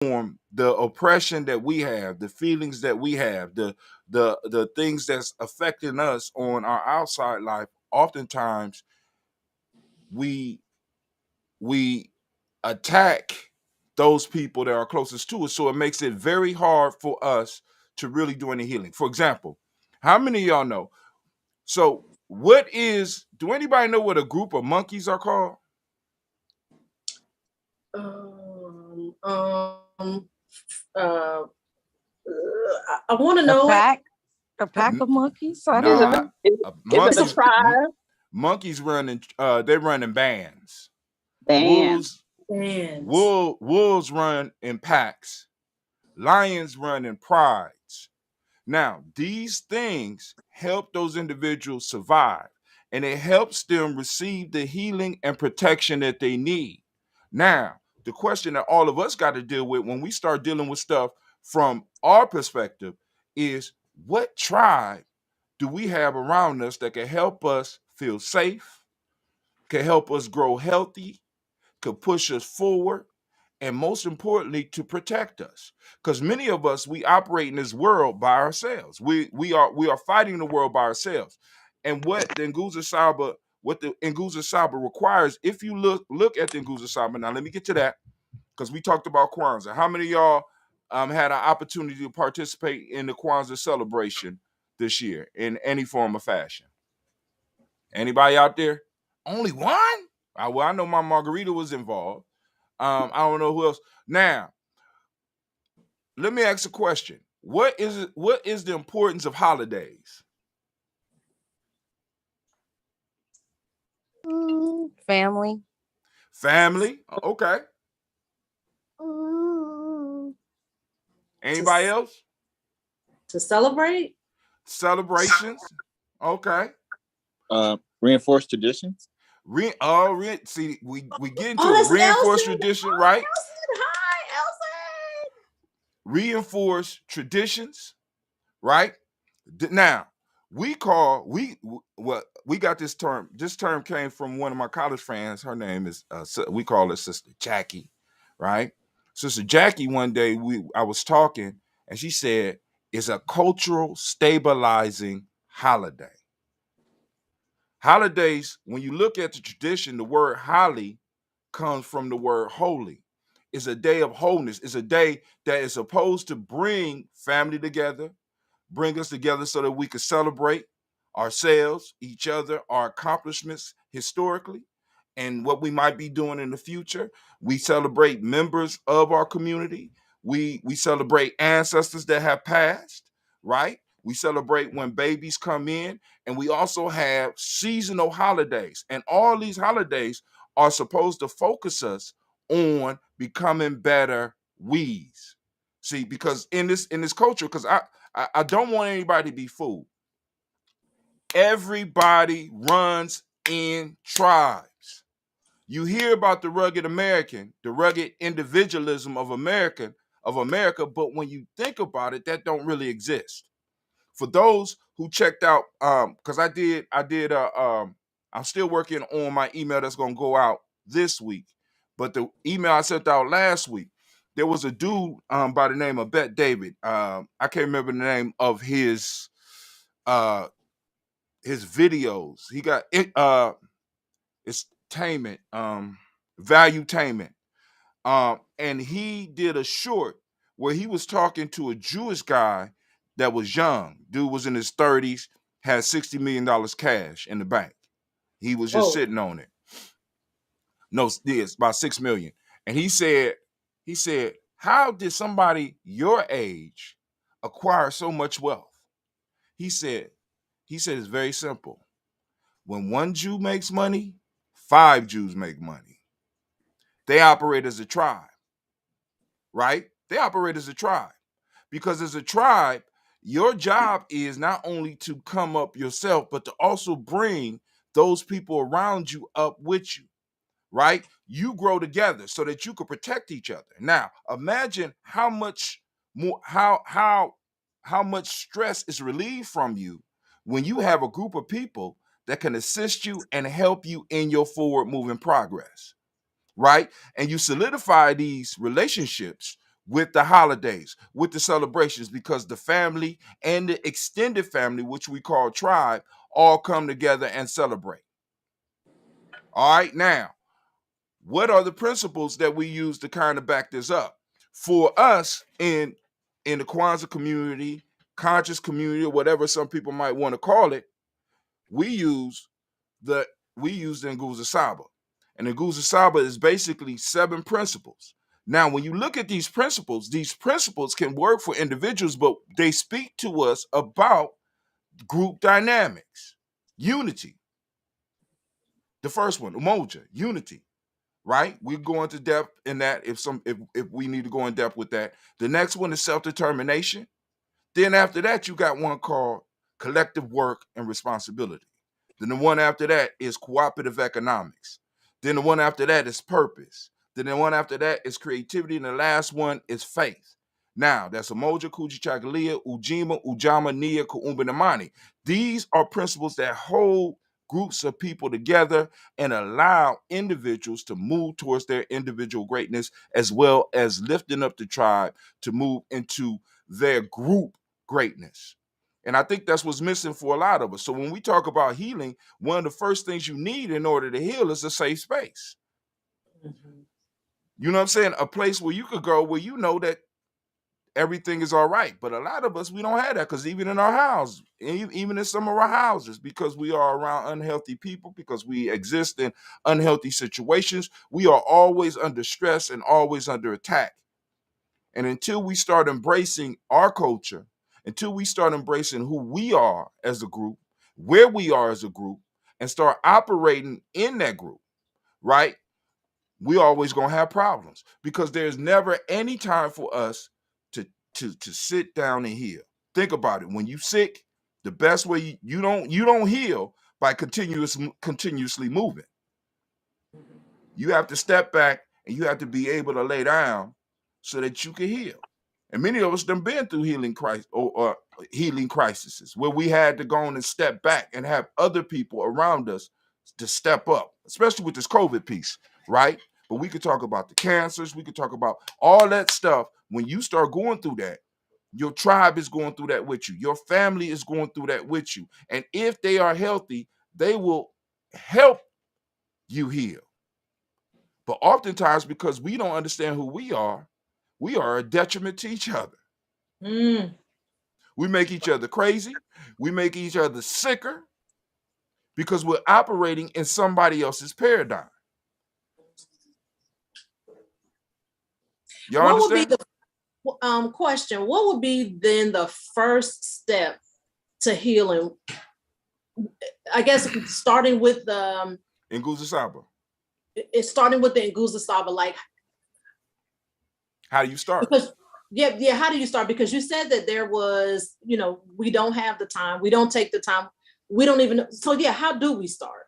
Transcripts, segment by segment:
the oppression that we have, the feelings that we have, the things that's affecting us on our outside life. Oftentimes, we we attack those people that are closest to us, so it makes it very hard for us to really do any healing. For example, how many of y'all know? So, what is? Do anybody know what a group of monkeys are called? Um, um, uh, I want to A know it. pack, a pack of monkeys. I don't Is it, Nah, know. is, is it It's a monkeys. prize. Monkeys running. They run in bands. band? Wolves. Bands. Wolves run in packs. Lions run in prides. Now, these things help those individuals survive, and it helps them receive the healing and protection that they need. Now, the question that all of us got to deal with when we start dealing with stuff from our perspective is, what tribe do we have around us that can help us feel safe, can help us grow healthy, could push us forward, and most importantly, to protect us. Because many of us, we operate in this world by ourselves. We are fighting the world by ourselves. And what the Nguzo Saba requires, if you look at the Nguzo Saba, now let me get to that, because we talked about Kwanzaa. How many of y'all had an opportunity to participate in the Kwanzaa celebration this year in any form or fashion? Anybody out there? Only one? Well, I know my margarita was involved. I don't know who else. Now, let me ask a question. What is it? What is the importance of holidays? Family. Family. Okay. To, Anybody else? to celebrate. Celebrations. Okay. Reinforced traditions. See, we get Oh, into it. that's Reinforced Elson. tradition, Oh, right? Elson. Hi, Elson. Reinforced traditions, right? Now, what we got this term. This term came from one of my college friends. Her name is we call her Sister Jackie, right? Sister Jackie. One day I was talking, and she said it's a cultural stabilizing holiday. Holidays, when you look at the tradition, the word holly comes from the word holy. It's a day of wholeness. It's a day that is supposed to bring family together, bring us together so that we can celebrate ourselves, each other, our accomplishments historically, and what we might be doing in the future. We celebrate members of our community. We celebrate ancestors that have passed, right? We celebrate when babies come in, and we also have seasonal holidays. And all these holidays are supposed to focus us on becoming better we's. See, because in this culture, because I don't want anybody to be fooled. Everybody runs in tribes. You hear about the rugged American, the rugged individualism of America, but when you think about it, that don't really exist. For those who checked out, because I'm still working on my email that's gonna go out this week. But the email I sent out last week, there was a dude by the name of Bet David. I can't remember the name of uh his videos. He got it it's tainment, valuetainment. And he did a short where he was talking to a Jewish guy that was young. Dude was in his 30s, had $60 million cash in the bank. He was just Whoa. sitting on it. No, it's about 6 million. And he said, how did somebody your age acquire so much wealth? He said, it's very simple. When one Jew makes money, five Jews make money. They operate as a tribe, right? They operate as a tribe. Because as a tribe, your job is not only to come up yourself, but to also bring those people around you up with you, right? You grow together so that you can protect each other. Now, imagine how much more how much stress is relieved from you when you have a group of people that can assist you and help you in your forward moving progress, right? And you solidify these relationships with the holidays, with the celebrations, because the family and the extended family, which we call tribe, all come together and celebrate. All right, now, what are the principles that we use to kind of back this up? For us in the Kwanzaa community, conscious community, or whatever some people might want to call it, we use the Nguzo Saba. And the Nguzo Saba is basically 7 principles. Now, when you look at these principles can work for individuals, but they speak to us about group dynamics, unity. The first one, umoja, unity, right? We go into depth in that if we need to go in depth with that. The next one is self-determination. Then after that, you got one called collective work and responsibility. Then the one after that is cooperative economics. Then the one after that is purpose. Then the one after that is creativity. And the last one is faith. Now, that's Umoja, Kujichagulia, Ujima, Ujama, Nia, Kuumbanamani. These are principles that hold groups of people together and allow individuals to move towards their individual greatness, as well as lifting up the tribe to move into their group greatness. And I think that's what's missing for a lot of us. So when we talk about healing, one of the first things you need in order to heal is a safe space. Mhm. You know what I'm saying? A place where you could go where you know that everything is all right. But a lot of us, we don't have that, because even in our house, even in some of our houses, because we are around unhealthy people, because we exist in unhealthy situations, we are always under stress and always under attack. And until we start embracing our culture, until we start embracing who we are as a group, where we are as a group, and start operating in that group, right? We always gonna have problems, because there's never any time for us to sit down and heal. Think about it. When you sick, the best way you don't heal by continuously moving. You have to step back and you have to be able to lay down so that you can heal. And many of us done been through or healing crises where we had to go on and step back and have other people around us to step up, especially with this COVID piece, right? But we could talk about the cancers, we could talk about all that stuff. When you start going through that, your tribe is going through that with you. Your family is going through that with you. And if they are healthy, they will help you heal. But oftentimes, because we don't understand who we are a detriment to each other. Mm. We make each other crazy. We make each other sicker because we're operating in somebody else's paradigm. Y'all What would be understand? the question? What would be then the first step to healing? I guess starting with the Nguzo Saba. it's starting with the Nguzo Saba, like How do you start? because yeah, how do you start? Because you said that there was, we don't have the time, we don't take the time, we don't even know. So yeah, how do we start?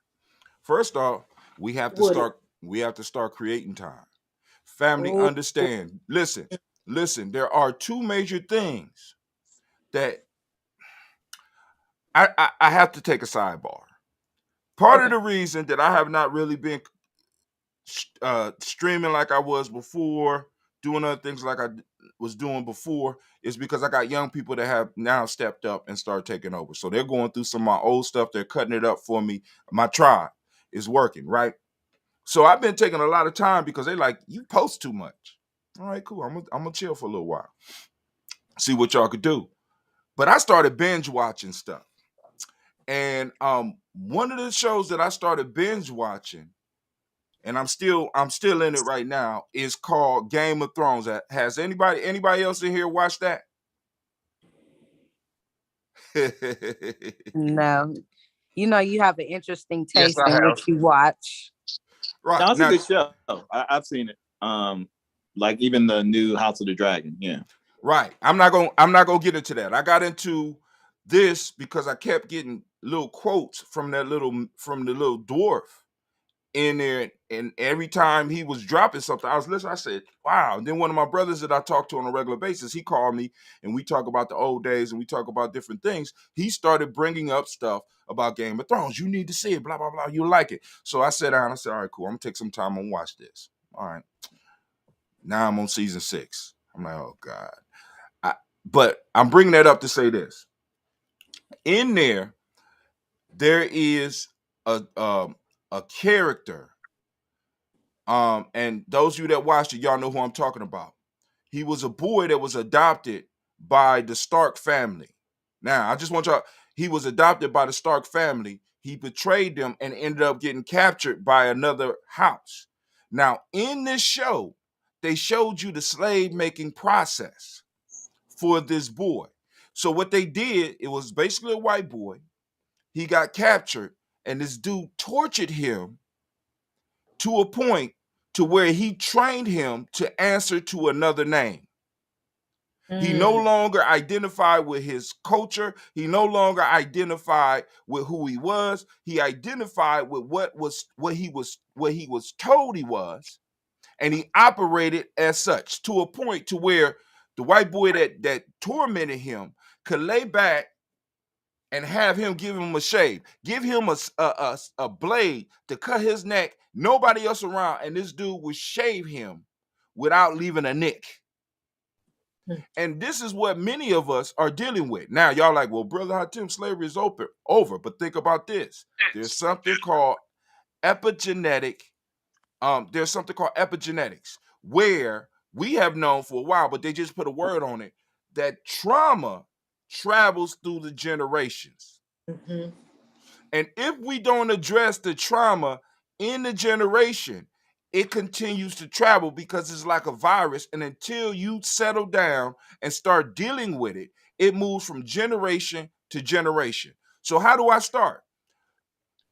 First off, we have to start creating time. Family, Oh, understand. Listen, there are 2 major things that I have to take a sidebar. Part of okay. the reason that I have not really been streaming like I was before, doing other things like I was doing before, is because I got young people that have now stepped up and started taking over. So they're going through some of my old stuff. They're cutting it up for me. My tribe is working, right? So I've been taking a lot of time because they like, you post too much. All right, cool. I'm gonna chill for a little while. See what y'all could do. But I started binge watching stuff. And one of the shows that I started binge watching, and I'm still in it right now, is called Game of Thrones. Has anybody else in here watched that? No. You have an interesting Yes, taste I in have. what you watch. Right. No, it's a Now, good show. I've seen it. Like even the new House of the Dragon. Yeah. right. I'm not gonna get into that. I got into this because I kept getting little quotes from the little dwarf in there, and every time he was dropping something, I was listening. I said, wow. And then one of my brothers that I talk to on a regular basis, he called me and we talk about the old days and we talk about different things. He started bringing up stuff about Game of Thrones. You need to see it, blah, blah, blah. You like it. So I sat down, I said, all right, cool. I'm gonna take some time and watch this. All right. Now I'm on season 6. I'm like, oh God. But I'm bringing that up to say this. In there is a character. And those of you that watched it, y'all know who I'm talking about. He was a boy that was adopted by the Stark family. Now, I just want y'all, he was adopted by the Stark family. He betrayed them and ended up getting captured by another house. Now, in this show, they showed you the slave making process for this boy. So what they did, it was basically a white boy. He got captured, and this dude tortured him to a point to where he trained him to answer to another name. He no longer identified with his culture. He no longer identified with who he was. He identified with what he was told he was, and he operated as such to a point to where the white boy that tormented him could lay back and have him give him a shave, give him a blade to cut his neck, nobody else around, and this dude would shave him without leaving a nick. And this is what many of us are dealing with. Now, y'all like, well, Brother Hatim, slavery is over. But think about this. There's something called epigenetic. There's something called epigenetics, where we have known for a while, but they just put a word on it, that trauma travels through the generations. Mm-hmm. And if we don't address the trauma in the generation, it continues to travel because it's like a virus. And until you settle down and start dealing with it, it moves from generation to generation. So how do I start?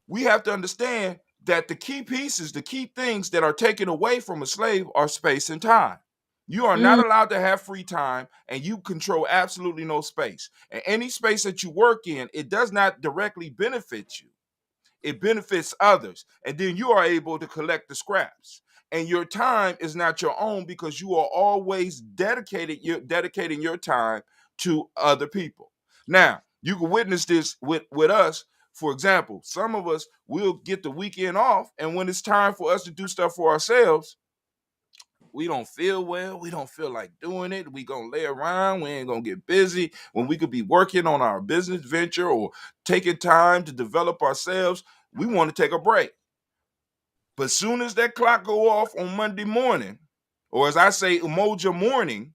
We have to understand that the key pieces, the key things that are taken away from a slave are space and time. You are not allowed to have free time, and you control absolutely no space. And any space that you work in, it does not directly benefit you. It benefits others. And then you are able to collect the scraps. And your time is not your own because you are always dedicating your time to other people. Now, you can witness this with us. For example, some of us will get the weekend off, and when it's time for us to do stuff for ourselves, we don't feel well. We don't feel like doing it. We gonna lay around. We ain't gonna get busy when we could be working on our business venture or taking time to develop ourselves. We want to take a break. But soon as that clock go off on Monday morning, or as I say, Umoja morning,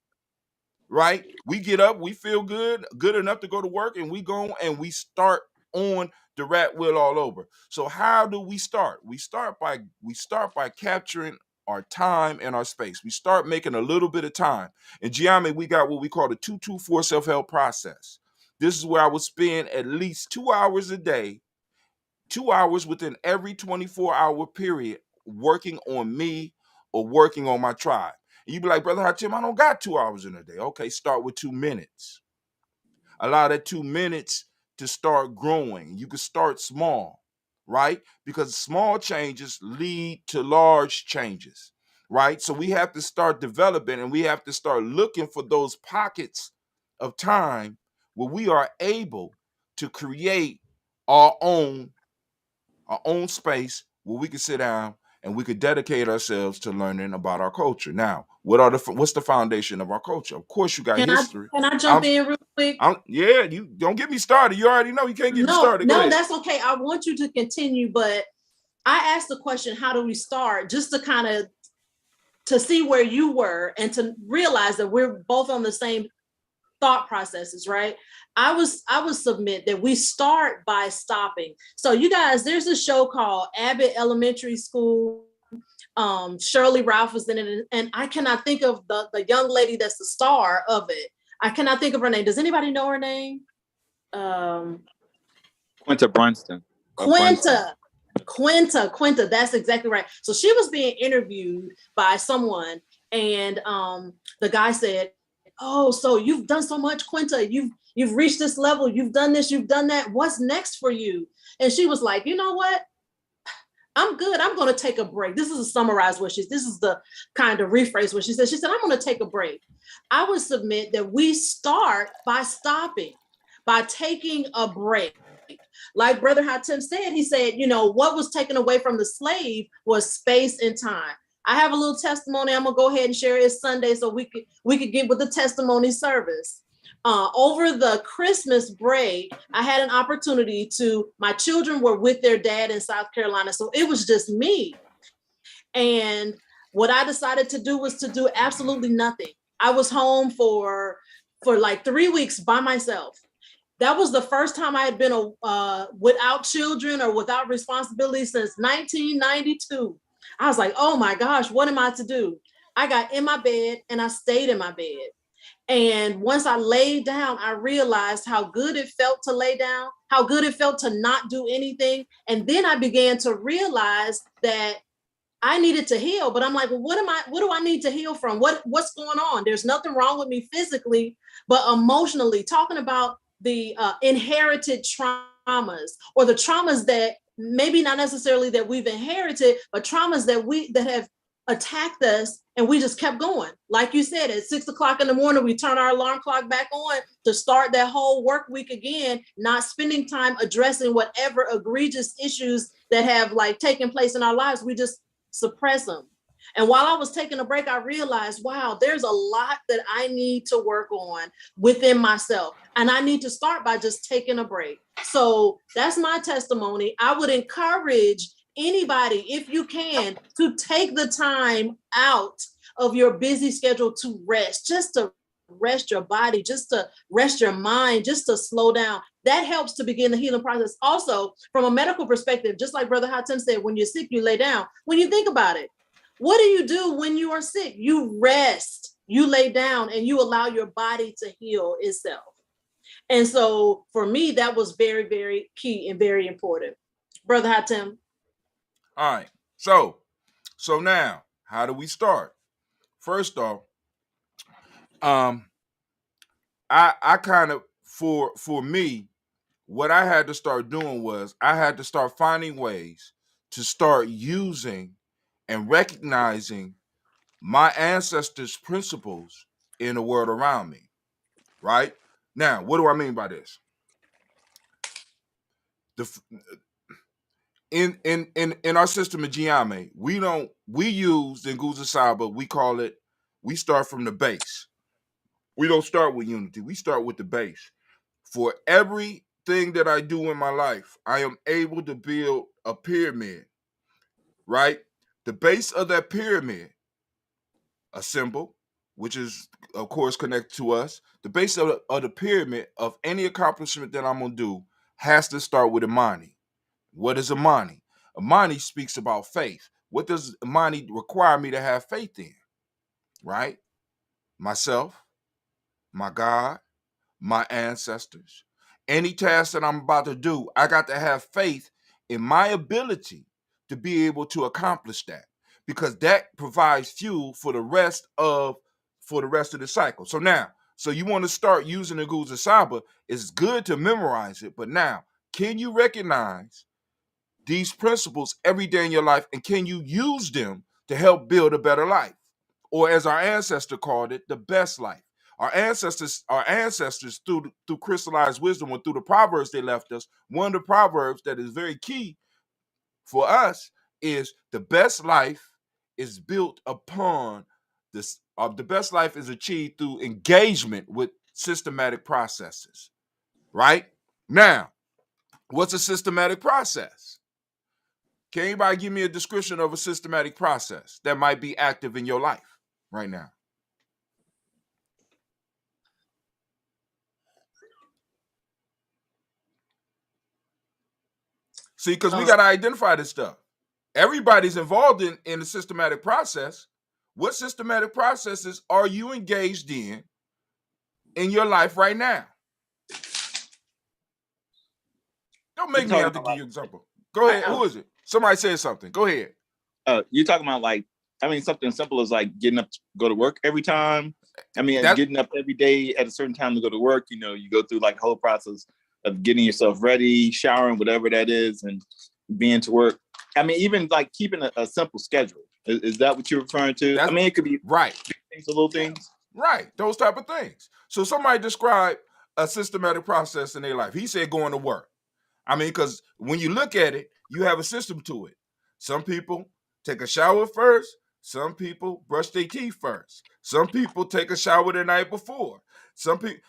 right? We get up, we feel good enough to go to work, and we go and we start on the rat wheel all over. So how do we start? We start by capturing our time and our space. We start making a little bit of time. In Gye-Nyame, we got what we call the 224 self-help process. This is where I would spend at least 2 hours a day, 2 hours within every 24-hour period, working on me or working on my tribe. And you be like, Brother Hatim, I don't got 2 hours in a day. Okay, start with 2 minutes. Allow that 2 minutes to start growing. You can start small, right? Because small changes lead to large changes, right? So we have to start developing, and we have to start looking for those pockets of time where we are able to create our own space where we can sit down and we could dedicate ourselves to learning about our culture. Now, what's the foundation of our culture? Of course, you got history. Can I jump in real quick? Yeah, you don't get me started. You already know you can't get me started. No, that's okay. I want you to continue, but I asked the question, how do we start? Just to kind of to see where you were and to realize that we're both on the same thought processes, right? I would submit that we start by stopping. So you guys, there's a show called Abbott Elementary School. Shirley Ralph was in it, and I cannot think of the young lady that's the star of it. I cannot think of her name. Does anybody know her name? Quinta Brunston. Quinta, that's exactly right. So she was being interviewed by someone, and the guy said, oh, so you've done so much, Quinta. You've reached this level. You've done this. You've done that. What's next for you? And she was like, you know what? I'm good. I'm going to take a break. This is a summarize what this is the kind of rephrase what she said. She said, I'm going to take a break. I would submit that we start by stopping, by taking a break. Like Brother Hatim said, he said, you know, what was taken away from the slave was space and time. I have a little testimony. I'm gonna go ahead and share it. It's Sunday, so we could get with the testimony service. Over the Christmas break, I had an opportunity my children were with their dad in South Carolina, so it was just me. And what I decided to do was to do absolutely nothing. I was home for like 3 weeks by myself. That was the first time I had been without children or without responsibility since 1992. I was like, oh my gosh, what am I to do? I got in my bed and I stayed in my bed. And once I laid down, I realized how good it felt to lay down, how good it felt to not do anything. And then I began to realize that I needed to heal, but I'm like, well, what do I need to heal from? What's going on? There's nothing wrong with me physically, but emotionally, talking about the inherited traumas, or the traumas that maybe not necessarily that we've inherited, but traumas that have attacked us, and we just kept going. Like you said, at 6 o'clock in the morning, we turn our alarm clock back on to start that whole work week again, not spending time addressing whatever egregious issues that have like taken place in our lives. We just suppress them. And while I was taking a break, I realized, wow, there's a lot that I need to work on within myself. And I need to start by just taking a break. So that's my testimony. I would encourage anybody, if you can, to take the time out of your busy schedule to rest, just to rest your body, just to rest your mind, just to slow down. That helps to begin the healing process. Also, from a medical perspective, just like Brother Hatem said, when you're sick, you lay down. When you think about it, what do you do when you are sick? You rest, you lay down, and you allow your body to heal itself. And so for me, that was very, very key and very important. Brother Hatem. All right. So now, how do we start? First off, I kind of, for me, what I had to start doing was I had to start finding ways to start using and recognizing my ancestors' principles in the world around me. Right? Now, what do I mean by this? In our system of Gye-Nyame, we use the Nguzo Saba, we start from the base. We don't start with unity. We start with the base. For everything that I do in my life, I am able to build a pyramid, right? The base of that pyramid, a symbol, which is, of course, connected to us. The base of the pyramid of any accomplishment that I'm going to do has to start with Imani. What is Imani? Imani speaks about faith. What does Imani require me to have faith in? Right? Myself, my God, my ancestors. Any task that I'm about to do, I got to have faith in my ability to be able to accomplish that, because that provides fuel for the rest of the cycle. So you want to start using the Nguzo Saba. It's good to memorize it, but now, can you recognize these principles every day in your life, and can you use them to help build a better life? Or as our ancestor called it, the best life. Our ancestors through crystallized wisdom and through the proverbs they left us, one of the proverbs that is very key for us is the best life is built upon this. The best life is achieved through engagement with systematic processes. Right? Now, what's a systematic process? Can anybody give me a description of a systematic process that might be active in your life right now? See, because we got to identify this stuff. Everybody's involved in the systematic process. What systematic processes are you engaged in your life right now? Don't make me have to give you an example. Go ahead. Who is it? Somebody said something. Go ahead. You're talking about something simple as like getting up to go to work every time. Getting up every day at a certain time to go to work. You go through like the whole process of getting yourself ready, showering, whatever that is, and being to work. Even like keeping a simple schedule. Is that what you're referring to? It could be right. Big things, little things. Right. Those type of things. So somebody described a systematic process in their life. He said going to work. Because when you look at it, you have a system to it. Some people take a shower first. Some people brush their teeth first. Some people take a shower the night before. Some people,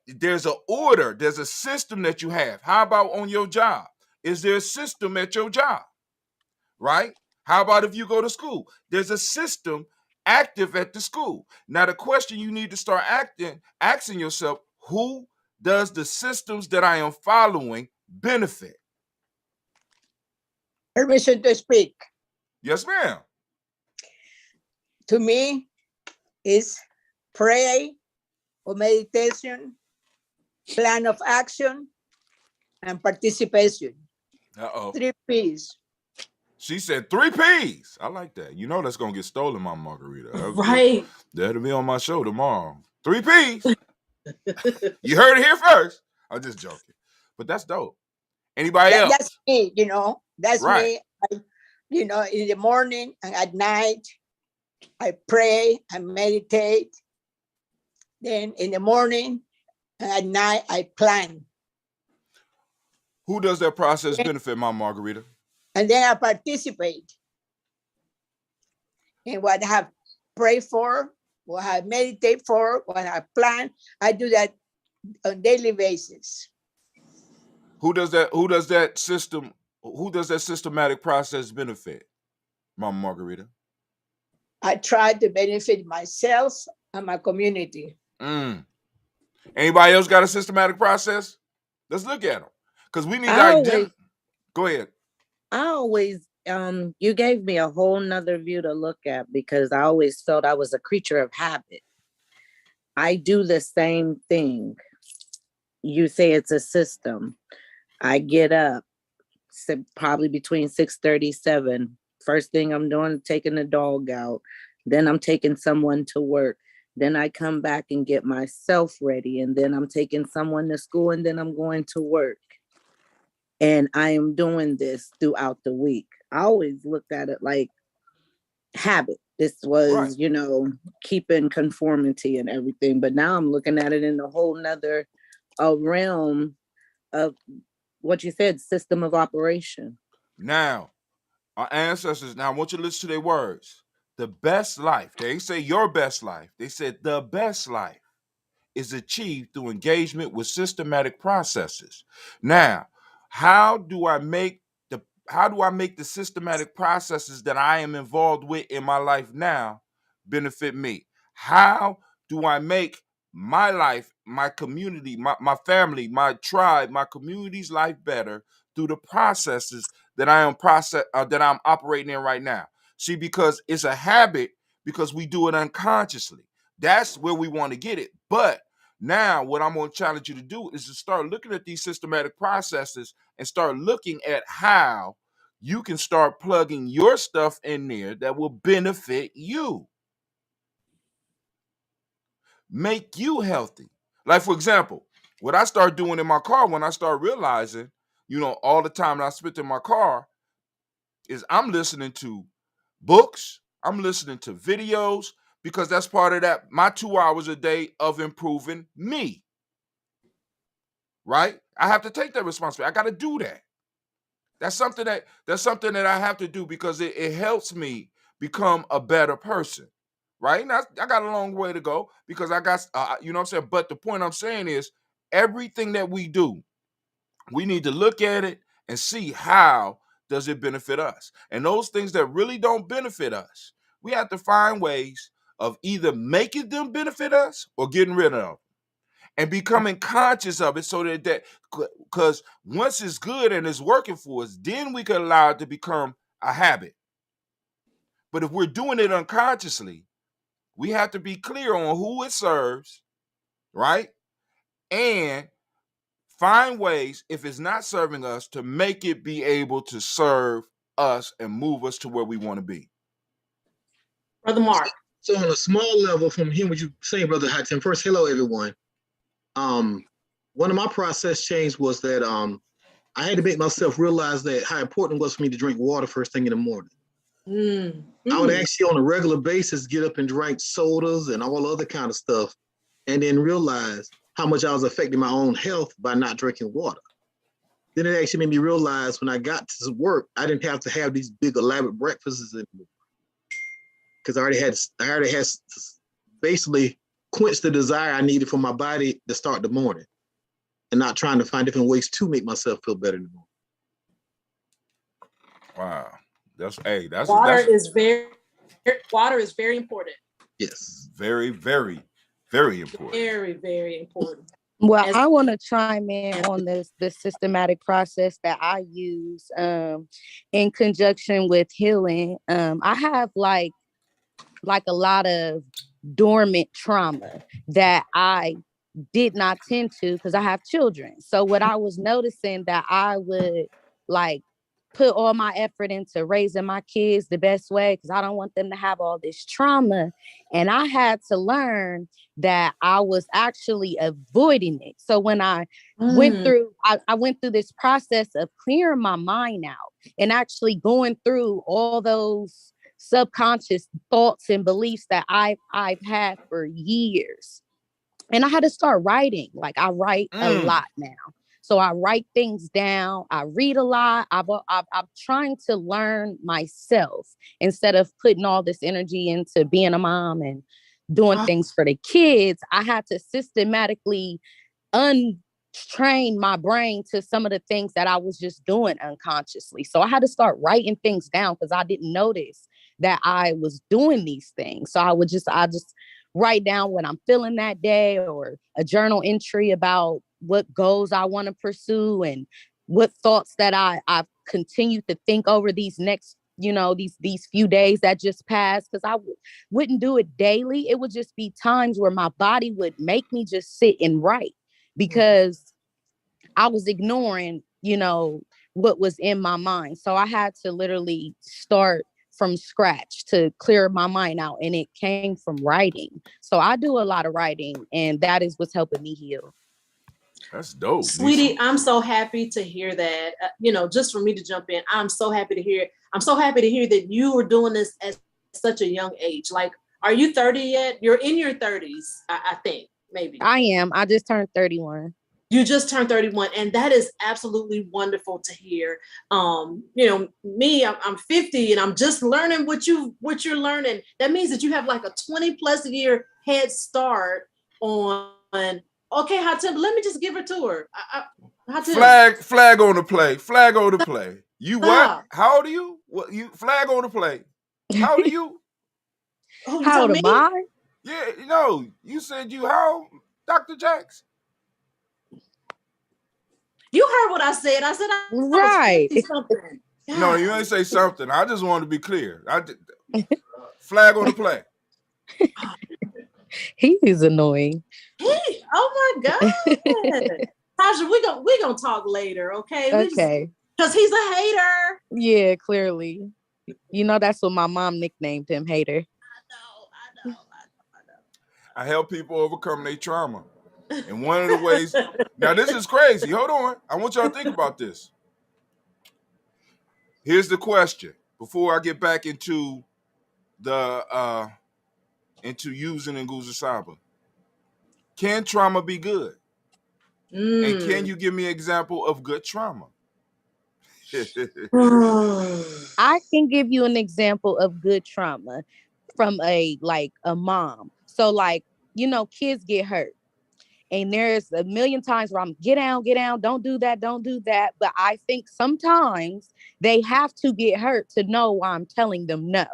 there's an order, there's a system that you have. How about on your job? Is there a system at your job? Right? How about if you go to school? There's a system active at the school. Now, the question you need to start asking yourself, who does the systems that I am following benefit? Permission to speak. Yes, ma'am. To me, is pray or meditation, plan of action, and participation. Uh-oh. 3 P's. She said 3 P's. I like that. You know that's going to get stolen, my Margarita. Right. That'll be on my show tomorrow. 3 P's. You heard it here first. I'm just joking. But that's dope. Anybody else? That's me, That's Right. me. In the morning and at night, I pray and meditate. Then in the morning and at night, I plan. Who does that process benefit, my Margarita? And then I participate in what I have prayed for, what I meditate for, what I plan. I do that on daily basis. Who does that systematic process benefit, Mama Margarita? I try to benefit myself and my community. Anybody else got a systematic process? Let's look at them. Because we need to identify. Go ahead. I always, you gave me a whole nother view to look at, because I always felt I was a creature of habit. I do the same thing. You say it's a system. I get up probably between 6:37. First thing I'm doing, taking the dog out. Then I'm taking someone to work. Then I come back and get myself ready. And then I'm taking someone to school, and then I'm going to work. And I am doing this throughout the week. I always looked at it like habit. This was, right. Keeping conformity and everything. But now I'm looking at it in a whole nother realm of what you said, system of operation. Now, our ancestors, now I want you to listen to their words. The best life, they ain't say your best life. They said the best life is achieved through engagement with systematic processes. Now, how do I make the systematic processes that I am involved with in my life now benefit me? How do I make my life, my community, my family, my tribe, my community's life better through the processes that that I'm operating in right now? See, because it's a habit, because we do it unconsciously. That's where we want to get it. But now, what I'm going to challenge you to do is to start looking at these systematic processes and start looking at how you can start plugging your stuff in there that will benefit you, make you healthy. Like, for example, what I start doing in my car when I start realizing, all the time that I spent in my car is I'm listening to books, I'm listening to videos, because that's part of that, my 2 hours a day of improving me. Right? I have to take that responsibility. I got to do that. That's something that I have to do, because it helps me become a better person. Right? Now, I got a long way to go, because I got, what I'm saying? But the point I'm saying is, everything that we do, we need to look at it and see how does it benefit us. And those things that really don't benefit us, we have to find ways of either making them benefit us or getting rid of them, and becoming conscious of it, so that because once it's good and it's working for us, then we can allow it to become a habit. But if we're doing it unconsciously, we have to be clear on who it serves, right? And find ways, if it's not serving us, to make it be able to serve us and move us to where we want to be. Brother Mark. So on a small level, from hearing what you say, Brother Hatem, first, hello, everyone. One of my process change was that I had to make myself realize that how important it was for me to drink water first thing in the morning. I would actually on a regular basis get up and drink sodas and all other kind of stuff, and then realize how much I was affecting my own health by not drinking water. Then it actually made me realize when I got to work, I didn't have to have these big elaborate breakfasts anymore. because I already had basically quenched the desire I needed for my body to start the morning, and not trying to find different ways to make myself feel better in the morning. Wow. That's water is very important. Yes. Very, very, very important. Very, very important. Well, I want to chime in on the systematic process that I use in conjunction with healing. I have like a lot of dormant trauma that I did not tend to because I have children. So what I was noticing that I would like put all my effort into raising my kids the best way because I don't want them to have all this trauma. And I had to learn that I was actually avoiding it. So when I went through, I went through this process of clearing my mind out and actually going through all those subconscious thoughts and beliefs that I've had for years. And I had to start writing. Like I write a lot now. So I write things down. I read a lot. I'm trying to learn myself instead of putting all this energy into being a mom and doing things for the kids. I had to systematically untrain my brain to some of the things that I was just doing unconsciously. So I had to start writing things down because I didn't notice that I was doing these things. So I just write down what I'm feeling that day, or a journal entry about what goals I want to pursue and what thoughts that I've continued to think over these next, these few days that just passed. Because I wouldn't do it daily. It would just be times where my body would make me just sit and write because I was ignoring, what was in my mind. So I had to literally start from scratch to clear my mind out, and it came from writing. So I do a lot of writing, and that is what's helping me heal. That's dope, sweetie. Nisha. I'm so happy to hear that. Just for me to jump in, I'm so happy to hear. I'm so happy to hear that you were doing this at such a young age. Like, are you 30 yet? You're in your 30s, I think, maybe. I am. I just turned 31. You just turned 31, and that is absolutely wonderful to hear. Me, I'm 50, and I'm just learning what you're learning. That means that you have like a 20+ year head start on. Okay, Hatim, let me just give her to her. Flag on the play. Flag on the play. You what? How old are you? What you flag on the play? How old are you? How old am I? Yeah, you said you how, Dr. Jax? You heard what I said. I said I right. Was 50 something. No, you ain't say something. I just wanted to be clear. Flag on the play. He is annoying. Oh my God. Tasha, we gonna talk later, okay? Okay. Because he's a hater. Yeah, clearly. That's what my mom nicknamed him, hater. I know. I help people overcome their trauma. And one of the ways, now this is crazy. Hold on. I want y'all to think about this. Here's the question before I get back into into using Nguzo Saba. Can trauma be good? And can you give me an example of good trauma? I can give you an example of good trauma from a mom. So kids get hurt. And there's a million times where I'm get down, don't do that. But I think sometimes they have to get hurt to know why I'm telling them no.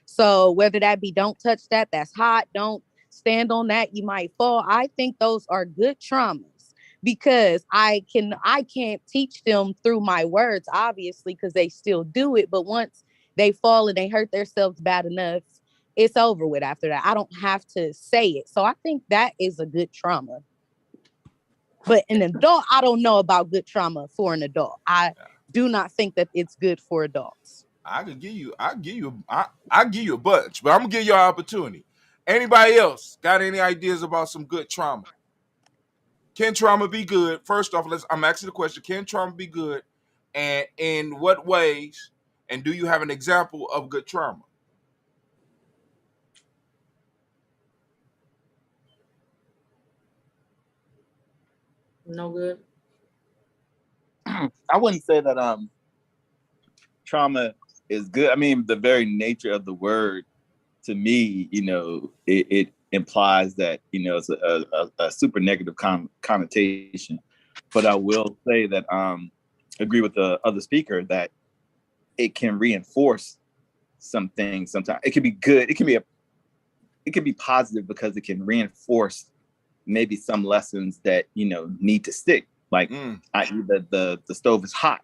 So whether that be don't touch that, that's hot, don't stand on that, you might fall. I think those are good traumas because I can't teach them through my words, obviously, because they still do it. But once they fall and they hurt themselves bad enough, it's over with after that. I don't have to say it. So I think that is a good trauma. But an adult, I don't know about good trauma for an adult. I do not think that it's good for adults. I'll give you a bunch, but I'm gonna give you an opportunity. Anybody else got any ideas about some good trauma? Can trauma be good? First off, I'm asking the question: can trauma be good, and in what ways? And do you have an example of good trauma? No good. I wouldn't say that trauma is good. I mean, the very nature of the word to me, it implies that, it's a super negative connotation. But I will say that agree with the other speaker that it can reinforce some things. Sometimes it can be good. It can be positive because it can reinforce maybe some lessons that need to stick. Like the stove is hot.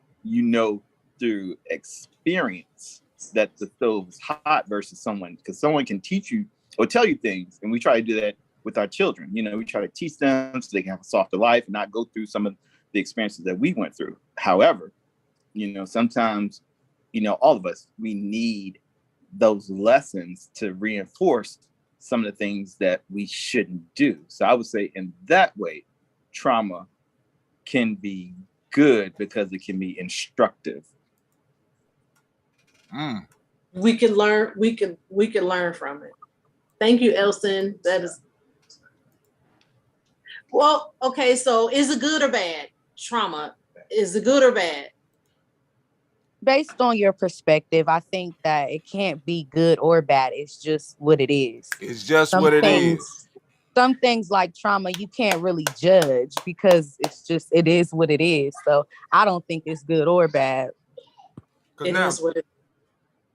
Through experience that the stove is hot versus someone, because someone can teach you or tell you things, and we try to do that with our children. We try to teach them so they can have a softer life and not go through some of the experiences that we went through. However, sometimes, all of us, we need those lessons to reinforce some of the things that we shouldn't do. So I would say in that way, trauma can be good because it can be instructive. We can learn. We can learn from it. Thank you, Elson. That is well. Okay, so is it good or bad? Trauma, is it good or bad? Based on your perspective, I think that it can't be good or bad. It's just what it is. It's just what it is. Some things like trauma, you can't really judge because it is what it is. So I don't think it's good or bad. It is what it is.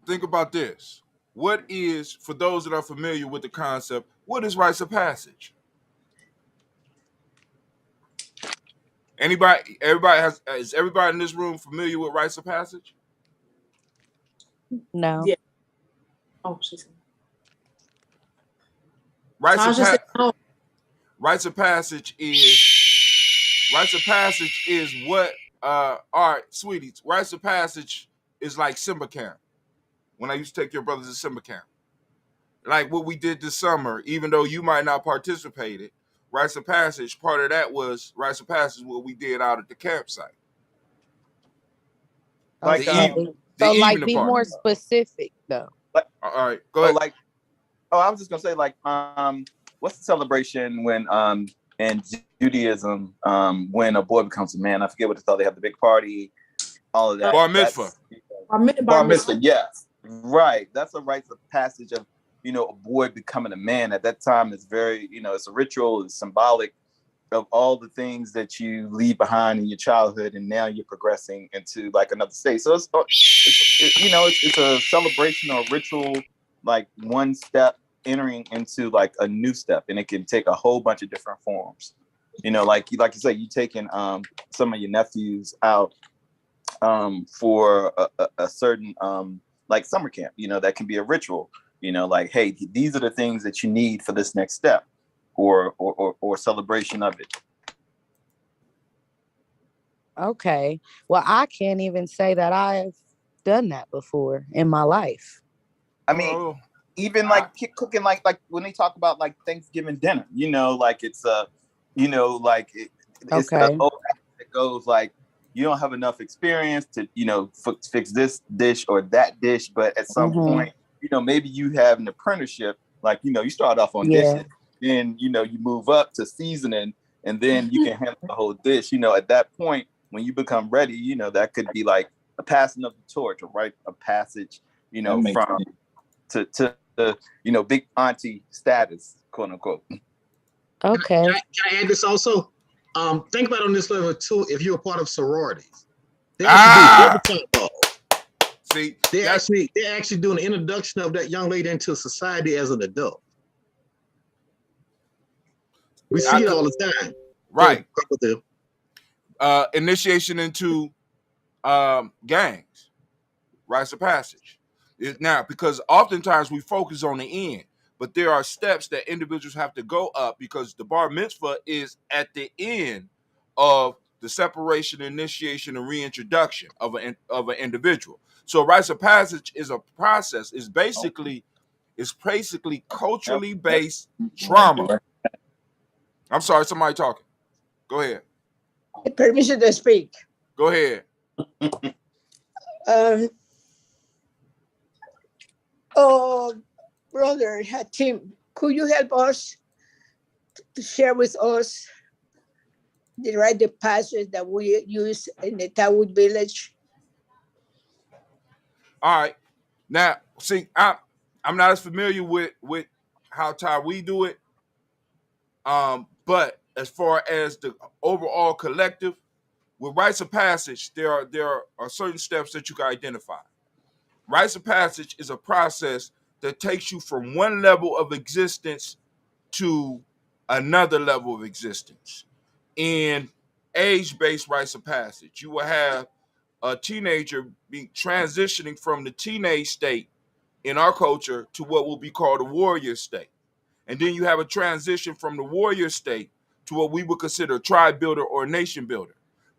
Think about this. What is, for those that are familiar with the concept, what is rites of passage? Is everybody in this room familiar with rites of passage? No. Yeah. Oh, she's rites of passage is what all right, sweeties. Rites of passage is like Simba camp. When I used to take your brothers to Simba camp. Like what we did this summer, even though you might not participated, rites of passage, part of that was rites of passage, what we did out at the campsite. Like be more specific though. All right, go ahead. I was just gonna say, what's the celebration when in Judaism when a boy becomes a man? I forget what it's called. They have the big party, all of that. Bar mitzvah. Bar mitzvah, yes. Right. That's a rites of passage of, a boy becoming a man. At that time, it's very, it's a ritual, it's symbolic of all the things that you leave behind in your childhood, and now you're progressing into like another state. So it's a celebration or ritual, like one step entering into like a new step, and it can take a whole bunch of different forms. Like you say, you taking some of your nephews out for a certain like summer camp, that can be a ritual, like, hey, these are the things that you need for this next step or celebration of it. Okay. Well, I can't even say that I've done that before in my life. I mean, even like cooking, like when they talk about like Thanksgiving dinner, like it's it's okay. It goes like, you don't have enough experience to, fix this dish or that dish. But at some point, maybe you have an apprenticeship, like, you start off on dishes, then, you move up to seasoning, and then you can handle the whole dish. At that point, when you become ready, that could be like a passing of the torch, or right, a passage, from to big auntie status, quote unquote. Okay. Can I add this also? Think about it on this level too. If you're a part of sororities, they actually do See, they're actually doing the introduction of that young lady into society as an adult. We see it all the time. Right. Initiation into gangs, rites of passage. Now, because oftentimes we focus on the end, but there are steps that individuals have to go up, because the bar mitzvah is at the end of the separation, initiation, and reintroduction of an individual. So rites of passage is a process. It's basically culturally based trauma. I'm sorry, somebody talking. Go ahead. Permission to speak. Go ahead. Brother Hatim, could you help us to share with us the rite of passage that we use in the Tawood village? All right. Now, see, I I'm not as familiar with how we do it. But as far as the overall collective, with rites of passage, there are certain steps that you can identify. Rites of passage is a process that takes you from one level of existence to another level of existence. In age-based rites of passage, you will have a teenager be transitioning from the teenage state in our culture to what will be called a warrior state. And then you have a transition from the warrior state to what we would consider a tribe builder or a nation builder.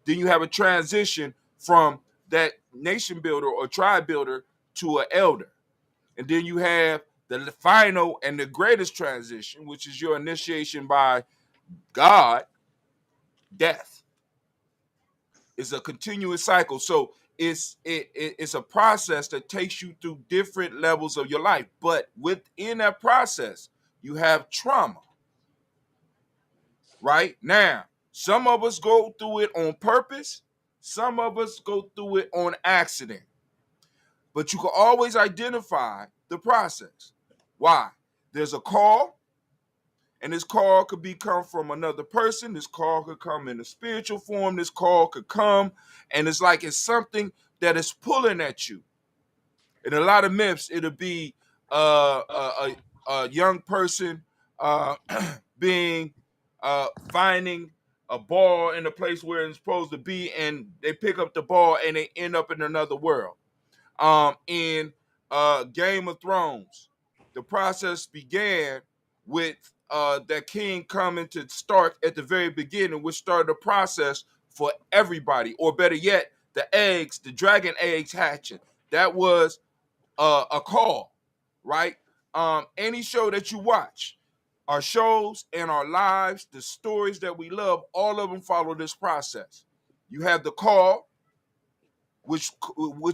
Then you have a transition from that nation builder or tribe builder to an elder. And then you have the final and the greatest transition, which is your initiation by God, death. It's a continuous cycle. So it's a process that takes you through different levels of your life. But within that process, you have trauma. Right? Now, some of us go through it on purpose. Some of us go through it on accident. But you can always identify the process. Why? There's a call, and this call could come from another person. This call could come in a spiritual form. This call could come, and it's like it's something that is pulling at you. In a lot of myths, it'll be a young person being finding a ball in a place where it's supposed to be, and they pick up the ball and they end up in another world. In Game of Thrones, the process began with that king coming to start at the very beginning, which started a process for everybody, or better yet, the dragon eggs hatching. That was a call, right? Any show that you watch, our shows and our lives, the stories that we love, all of them follow this process. You have the call, which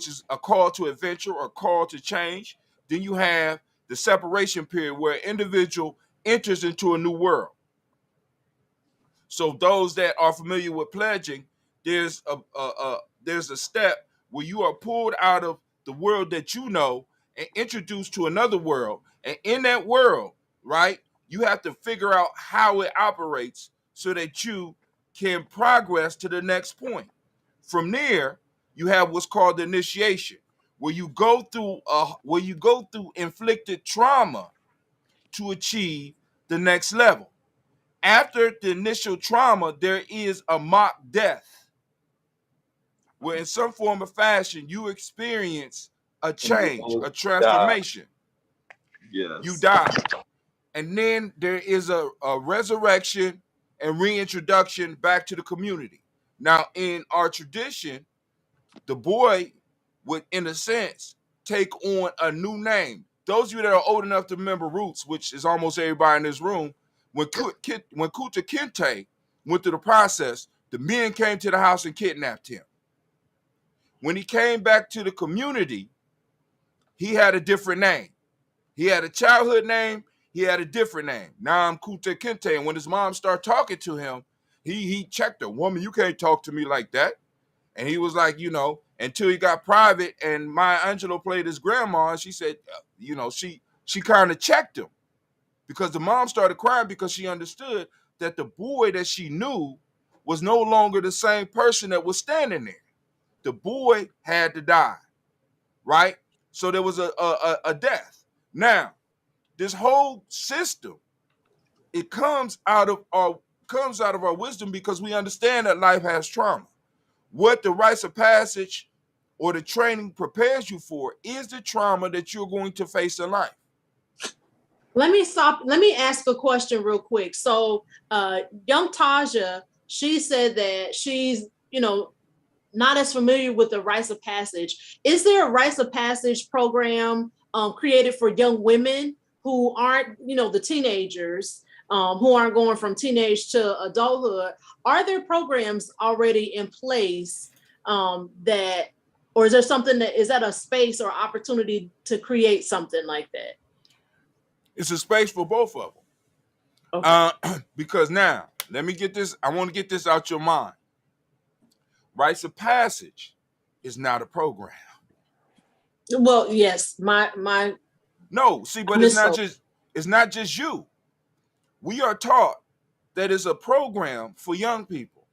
is a call to adventure or a call to change. Then you have the separation period where an individual enters into a new world. So those that are familiar with pledging, there's a step where you are pulled out of the world that you know and introduced to another world. And in that world, right, you have to figure out how it operates so that you can progress to the next point. From there, you have what's called the initiation, where you go through inflicted trauma to achieve the next level. After the initial trauma, there is a mock death, where in some form or fashion you experience a change, a transformation. Yes. You die. And then there is a resurrection and reintroduction back to the community. Now, in our tradition, the boy would, in a sense, take on a new name. Those of you that are old enough to remember Roots, which is almost everybody in this room, when Kunta Kinte went through the process, the men came to the house and kidnapped him. When he came back to the community, he had a different name. He had a childhood name. He had a different name. Now I'm Kunta Kinte. And when his mom started talking to him, he checked her. Woman, you can't talk to me like that. And he was like, until he got private and Maya Angelou played his grandma, and she said, she kind of checked him because the mom started crying because she understood that the boy that she knew was no longer the same person that was standing there. The boy had to die, right? So there was a death. Now, this whole system, it comes out of our wisdom because we understand that life has trauma. What the rites of passage or the training prepares you for is the trauma that you're going to face in life. Let me ask a question real quick. So young Taja, she said that she's, not as familiar with the rites of passage. Is there a rites of passage program created for young women who aren't, the teenagers who aren't going from teenage to adulthood? Are there programs already in place that, or is there something is that a space or opportunity to create something like that? It's a space for both of them. Okay. Because now, let me get this. I want to get this out your mind. Rites of passage is not a program. Well, yes, my No, see, but it's not just you. We are taught that it's a program for young people.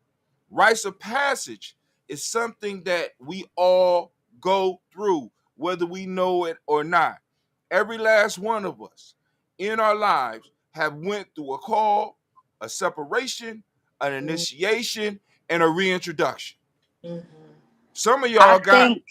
Rites of passage is something that we all go through, whether we know it or not. Every last one of us in our lives have went through a call, a separation, an initiation, and a reintroduction. Mhm. Some of I y'all got, think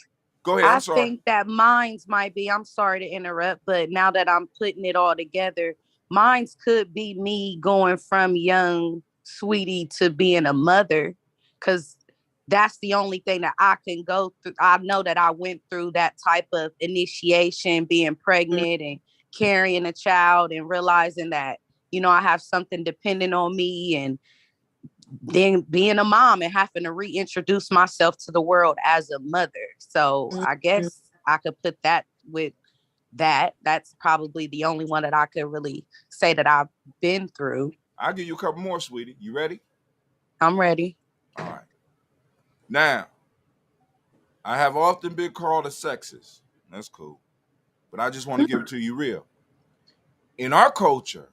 go ahead, I'm I sorry. think that mine's might be, I'm sorry to interrupt, but now that I'm putting it all together, mine's could be me going from young sweetie to being a mother, because that's the only thing that I can go through. I know that I went through that type of initiation, being pregnant and carrying a child and realizing that, I have something dependent on me, and then being a mom and having to reintroduce myself to the world as a mother. So I guess I could put that with that. That's probably the only one that I could really say that I've been through. I'll give you a couple more, sweetie. You ready? I'm ready. All right. Now, I have often been called a sexist. That's cool. But I just want to give it to you real. In our culture,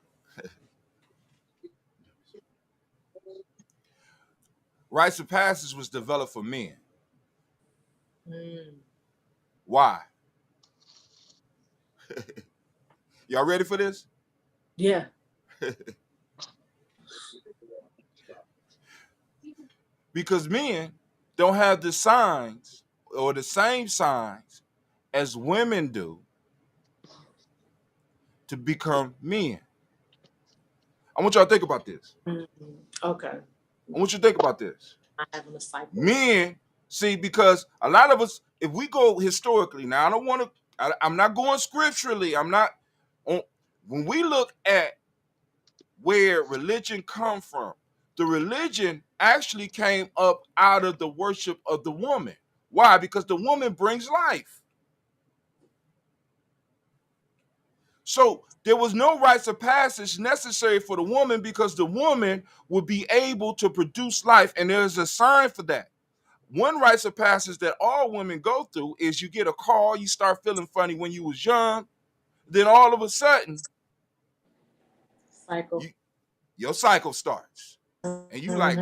rites of passage was developed for men. Why? Y'all ready for this? Yeah. Because men don't have the signs or the same signs as women do to become men. I want y'all to think about this. Okay. I want you to think about this. Not having a cycle. Men, see, because a lot of us, if we go historically, now I don't want to, I'm not going scripturally. I'm not, when we look at where religion come from, the religion actually came up out of the worship of the woman. Why? Because the woman brings life. So there was no rites of passage necessary for the woman because the woman would be able to produce life, and there's a sign for that. One rites of passage that all women go through is you get a call, you start feeling funny when you was young, then all of a sudden, Cycle. Your cycle starts. And you like,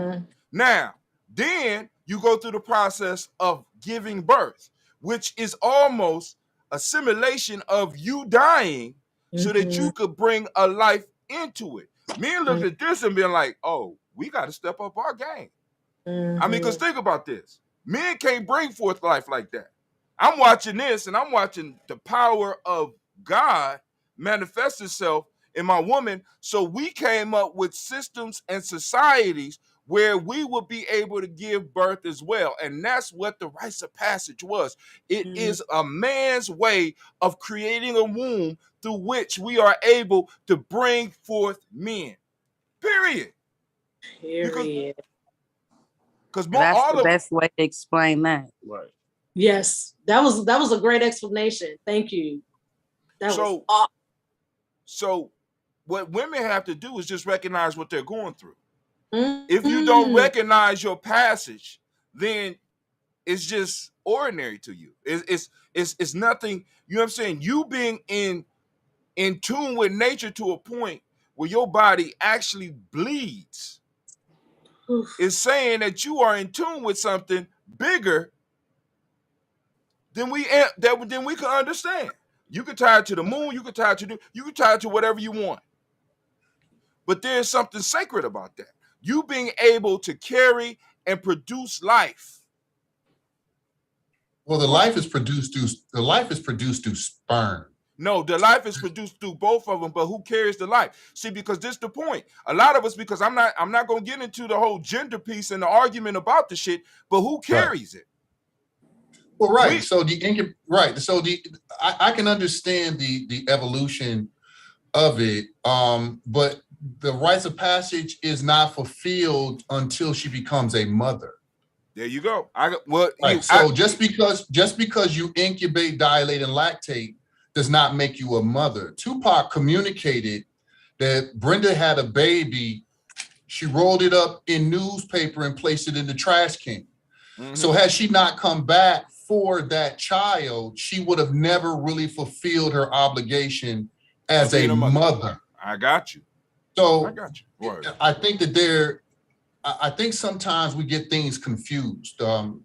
now, then you go through the process of giving birth, which is almost a simulation of you dying so that you could bring a life into it. Men looked at this and been like, oh, we got to step up our game. I mean, because think about this. Men can't bring forth life like that. I'm watching this and I'm watching the power of God manifest itself in my woman. So we came up with systems and societies where we would be able to give birth as well. And that's what the rites of passage was. It is a man's way of creating a womb through which we are able to bring forth men. Period. Because that's the best way to explain that. Right. Yes, that was a great explanation. Thank you. So what women have to do is just recognize what they're going through. If you don't recognize your passage, then it's just ordinary to you. It's nothing. You know what I'm saying? You being in tune with nature to a point where your body actually bleeds is saying that you are in tune with something bigger than we can understand. You can tie it to the moon. You can tie it to whatever you want. But there's something sacred about that. You being able to carry and produce life. Well, the life is produced through sperm. No, the life is produced through both of them, but who carries the life? See, because this is the point. A lot of us, because I'm not gonna get into the whole gender piece and the argument about the shit, but who carries it? Well, right. I can understand the evolution of it, but the rites of passage is not fulfilled until she becomes a mother. There you go. Just because you incubate, dilate, and lactate does not make you a mother. Tupac communicated that Brenda had a baby. She rolled it up in newspaper and placed it in the trash can. So had she not come back for that child, she would have never really fulfilled her obligation as a mother. I got you. So I got you. Word. I think that I think sometimes we get things confused. And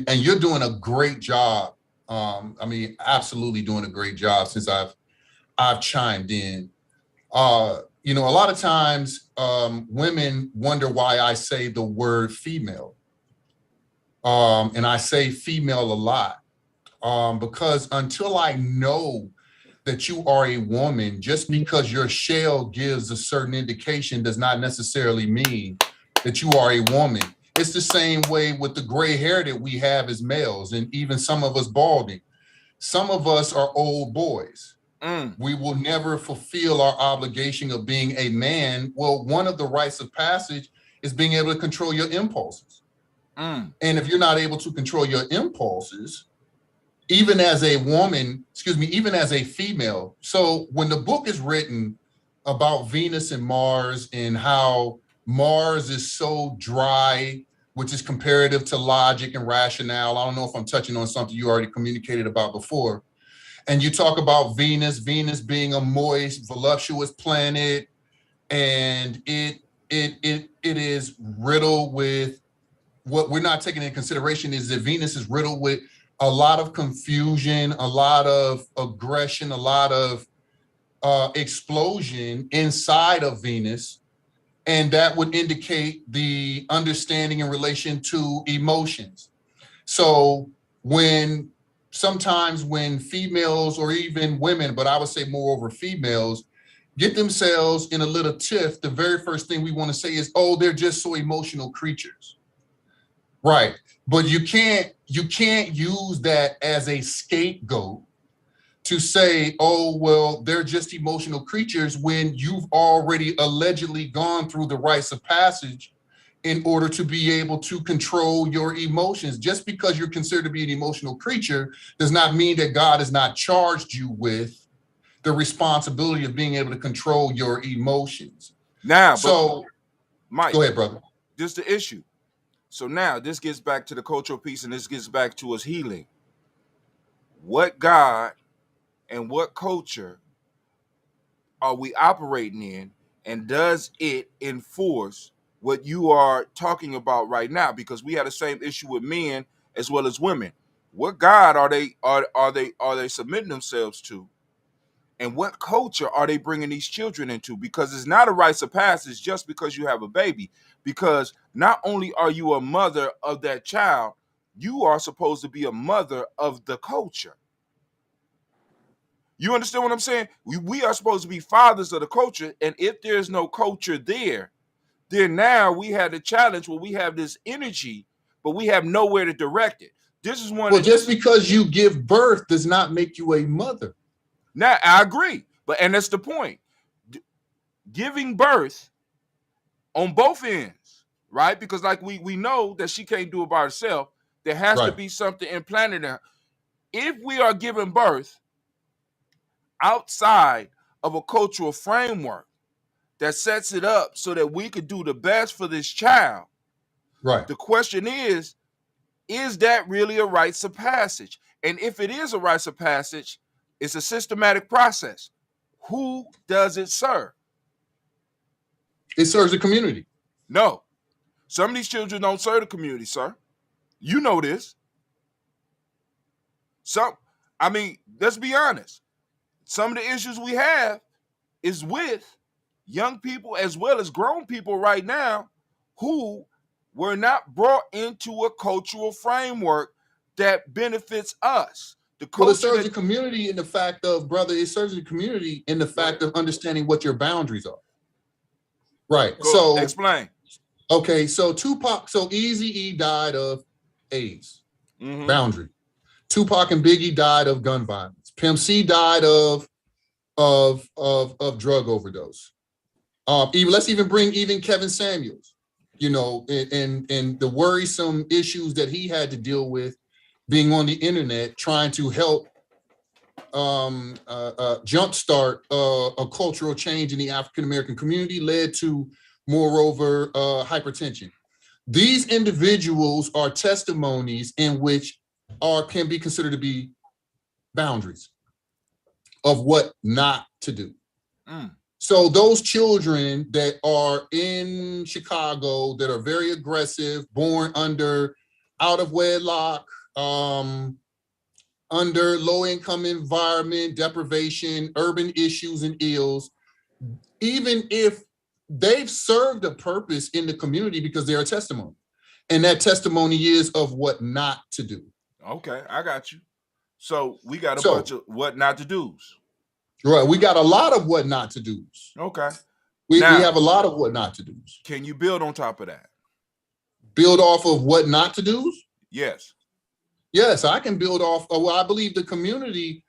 you're doing a great job. I mean, absolutely doing a great job since I've chimed in. You know, a lot of times women wonder why I say the word female. And I say female a lot because until I know that you are a woman, just because your shell gives a certain indication does not necessarily mean that you are a woman. It's the same way with the gray hair that we have as males, and even some of us balding. Some of us are old boys. We will never fulfill our obligation of being a man. Well, one of the rites of passage is being able to control your impulses. And if you're not able to control your impulses, even as a woman, even as a female. So when the book is written about Venus and Mars and how Mars is so dry, which is comparative to logic and rationale. I don't know if I'm touching on something you already communicated about before. And you talk about Venus being a moist, voluptuous planet, and it is riddled with, what we're not taking into consideration is that Venus is riddled with a lot of confusion, a lot of aggression, a lot of explosion inside of Venus. And that would indicate the understanding in relation to emotions. So sometimes when females, or even women, but I would say more over females, get themselves in a little tiff, the very first thing we want to say is, oh, they're just so emotional creatures. Right. But you can't use that as a scapegoat to say, oh, well, they're just emotional creatures, when you've already allegedly gone through the rites of passage in order to be able to control your emotions. Just because you're considered to be an emotional creature does not mean that God has not charged you with the responsibility of being able to control your emotions. Now, so Mike, go ahead, brother. Just the issue. So now this gets back to the cultural piece, and this gets back to us healing. What God and what culture are we operating in, and does it enforce what you are talking about right now? Because we had the same issue with men as well as women. What God are they submitting themselves to, and what culture are they bringing these children into? Because it's not a rite of passage just because you have a baby. Because not only are you a mother of that child, you are supposed to be a mother of the culture. You understand what I'm saying? We are supposed to be fathers of the culture, and if there's no culture there, then now we have the challenge where we have this energy, but we have nowhere to direct it. This is one. Well, just because you give birth does not make you a mother. Now, I agree, and that's the point. Giving birth on both ends, right? Because like we know that she can't do it by herself. There has to be something implanted in her. If we are giving birth outside of a cultural framework that sets it up so that we could do the best for this child, right? The question is that really a rites of passage? And if it is a rites of passage, it's a systematic process. Who does it serve? It serves the community. No. Some of these children don't serve the community, sir. You know this. Let's be honest. Some of the issues we have is with young people as well as grown people right now who were not brought into a cultural framework that benefits us. Well, it serves the community in the fact of, brother, it serves the community in the fact of understanding what your boundaries are. Right. So explain. Okay, so Eazy-E died of AIDS. Boundary. Tupac and Biggie died of gun violence. Pimp C died of drug overdose. Let's even bring Kevin Samuels, you know, and the worrisome issues that he had to deal with being on the internet, trying to help jumpstart a cultural change in the African-American community, led to, moreover, hypertension. These individuals are testimonies in which can be considered to be boundaries of what not to do. So those children that are in Chicago that are very aggressive, born out of wedlock, under low-income environment, deprivation, urban issues and ills, even if they've served a purpose in the community because they're a testimony. And that testimony is of what not to do. Okay, I got you. So we got a bunch of what not to do's. Right, we got a lot of what not to do's. Okay. We have a lot of what not to do's. Can you build on top of that? Build off of what not to do's? Yes. Yes, I can build off. Well, I believe the community.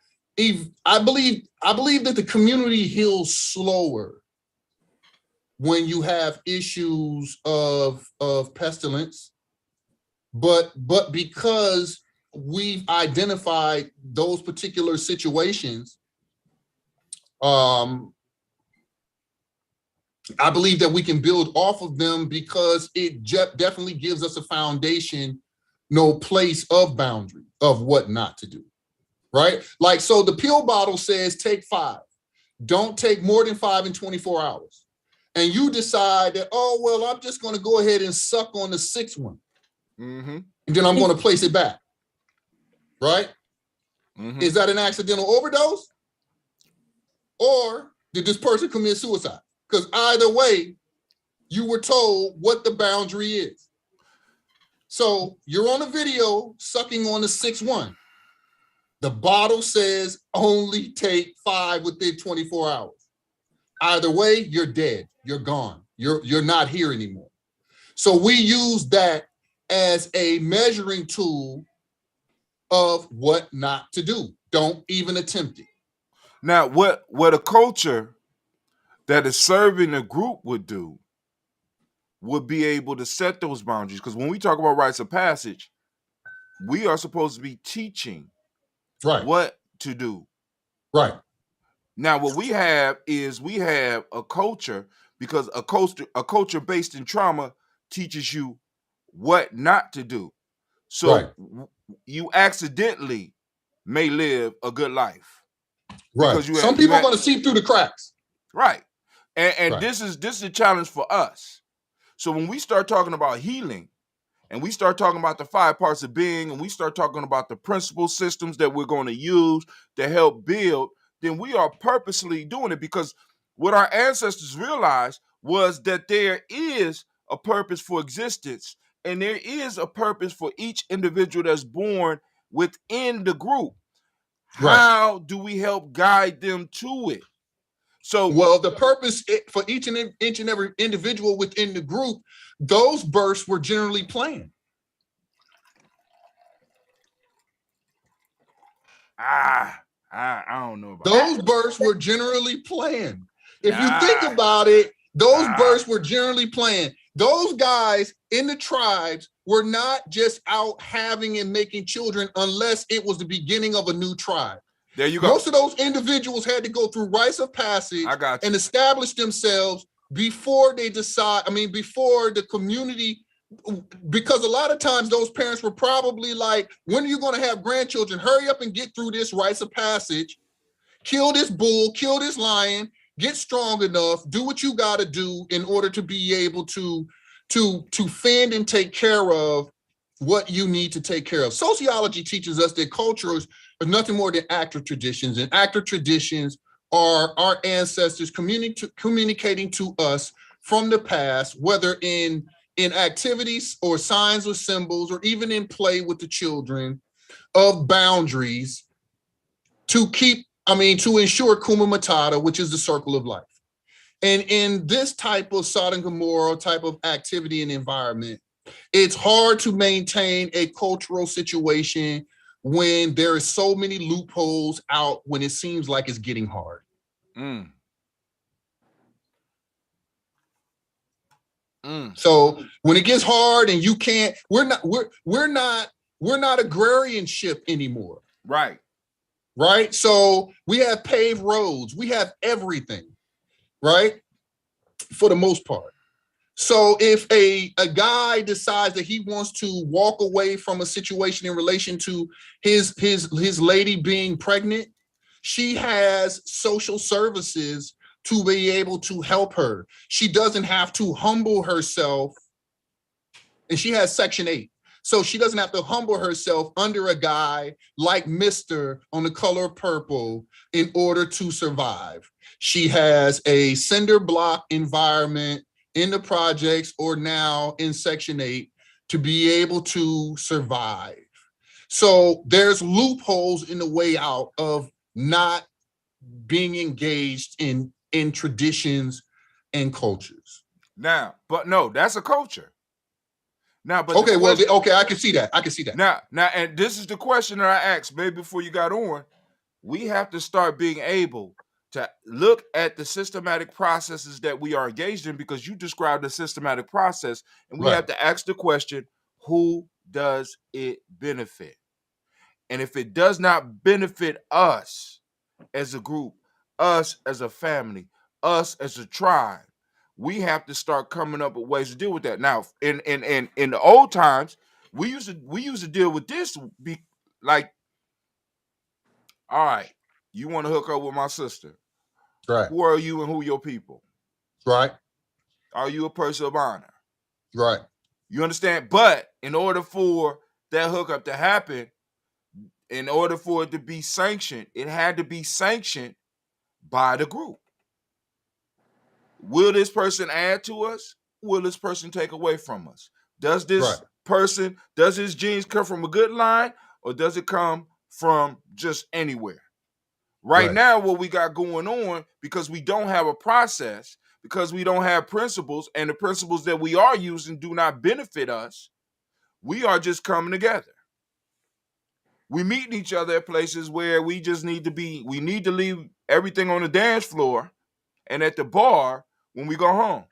I believe that the community heals slower when you have issues of pestilence, but because we've identified those particular situations, I believe that we can build off of them because it definitely gives us a foundation, no place of boundary of what not to do, right? Like, so the pill bottle says take 5. Don't take more than 5 in 24 hours. And you decide that, oh, well, I'm just going to go ahead and suck on the 6th one. And then I'm going to place it back, right? Is that an accidental overdose? Or did this person commit suicide? Because either way, you were told what the boundary is. So you're on a video sucking on the 6th one. The bottle says only take 5 within 24 hours. Either way, you're dead. You're gone. You're not here anymore. So we use that as a measuring tool of what not to do. Don't even attempt it. Now, what a culture that is serving a group would do would be able to set those boundaries. Because when we talk about rites of passage, we are supposed to be teaching what to do. Right. Now, what we have is a culture, because a culture based in trauma teaches you what not to do. So you accidentally may live a good life. Right. Some people are going to see through the cracks. Right. And this is a challenge for us. So when we start talking about healing, and we start talking about the 5 parts of being, and we start talking about the principle systems that we're going to use to help build, then we are purposely doing it, because what our ancestors realized was that there is a purpose for existence, and there is a purpose for each individual that's born within the group. How do we help guide them to it? So, well, the purpose for each and every individual within the group, those births were generally planned. I don't know about those that. Births were generally planned. If you think about it, those births were generally planned. Those guys in the tribes were not just out having and making children unless it was the beginning of a new tribe. There you go. Most of those individuals had to go through rites of passage and establish themselves before they before the community, because a lot of times those parents were probably like, when are you going to have grandchildren? Hurry up and get through this rites of passage, kill this bull, kill this lion, get strong enough, do what you got to do in order to be able to fend and take care of what you need to take care of. Sociology teaches us that cultures are nothing more than active traditions, and active traditions are our ancestors communicating to us from the past, whether in activities or signs or symbols, or even in play with the children, of boundaries to ensure Kuma Matata, which is the circle of life. And in this type of Sodom and Gomorrah type of activity and environment, it's hard to maintain a cultural situation when there are so many loopholes out, when it seems like it's getting hard. So when it gets hard and you can't, we're not agrarianship anymore. Right. So we have paved roads, we have everything, right? For the most part. So if a guy decides that he wants to walk away from a situation in relation to his lady being pregnant, she has social services to be able to help her. She doesn't have to humble herself, and she has Section 8. So she doesn't have to humble herself under a guy like Mr. on The Color Purple in order to survive. She has a cinder block environment in the projects or now in Section 8 to be able to survive. So there's loopholes in the way out of not being engaged in traditions and cultures. Now, but no, that's a culture. Now, but okay, okay, I can see that. I can see that. Now, and this is the question that I asked maybe before you got on. We have to start being able to look at the systematic processes that we are engaged in, because you described a systematic process, and we have to ask the question, who does it benefit? And if it does not benefit us as a group, us as a family, us as a tribe, we have to start coming up with ways to deal with that. Now, in the old times, we used to deal with this like, all right, you want to hook up with my sister. Right. Who are you and who are your people? Right. Are you a person of honor? Right. You understand? But in order for that hookup to happen, in order for it to be sanctioned, it had to be sanctioned by the group. Will this person add to us? Will this person take away from us? Does this person, does his genes come from a good line, or does it come from just anywhere? Right now, what we got going on, because we don't have a process, because we don't have principles, and the principles that we are using do not benefit us, we are just coming together. We meeting each other at places where we just need to be, we need to leave everything on the dance floor and at the bar when we go home.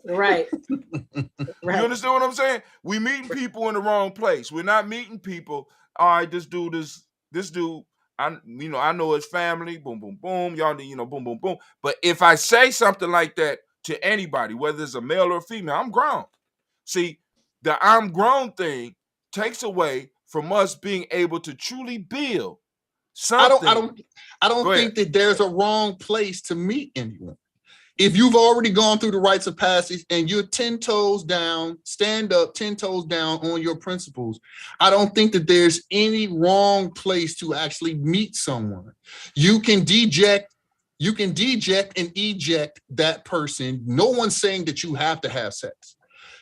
Right. You understand what I'm saying? We meeting people in the wrong place. We're not meeting people, all right, this dude, I know his family, boom, boom, boom, y'all, boom, boom, boom. But if I say something like that to anybody, whether it's a male or a female, I'm grown. See, the I'm grown thing takes away from us being able to truly build something. I don't think that there's a wrong place to meet anyone. If you've already gone through the rites of passage and you're 10 toes down, stand up 10 toes down on your principles, I don't think that there's any wrong place to actually meet someone. You can deject and eject that person. No one's saying that you have to have sex.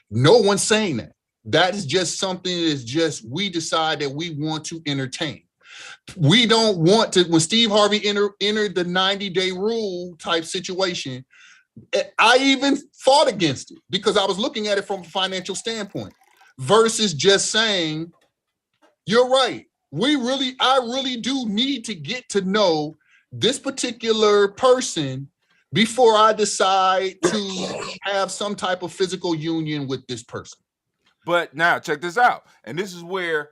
No one's saying that. That is just something that is just, we decide that we want to entertain. We don't want to, when Steve Harvey entered the 90-day rule type situation, I even fought against it because I was looking at it from a financial standpoint versus just saying, you're right. I really do need to get to know this particular person before I decide to have some type of physical union with this person. But now check this out. And this is where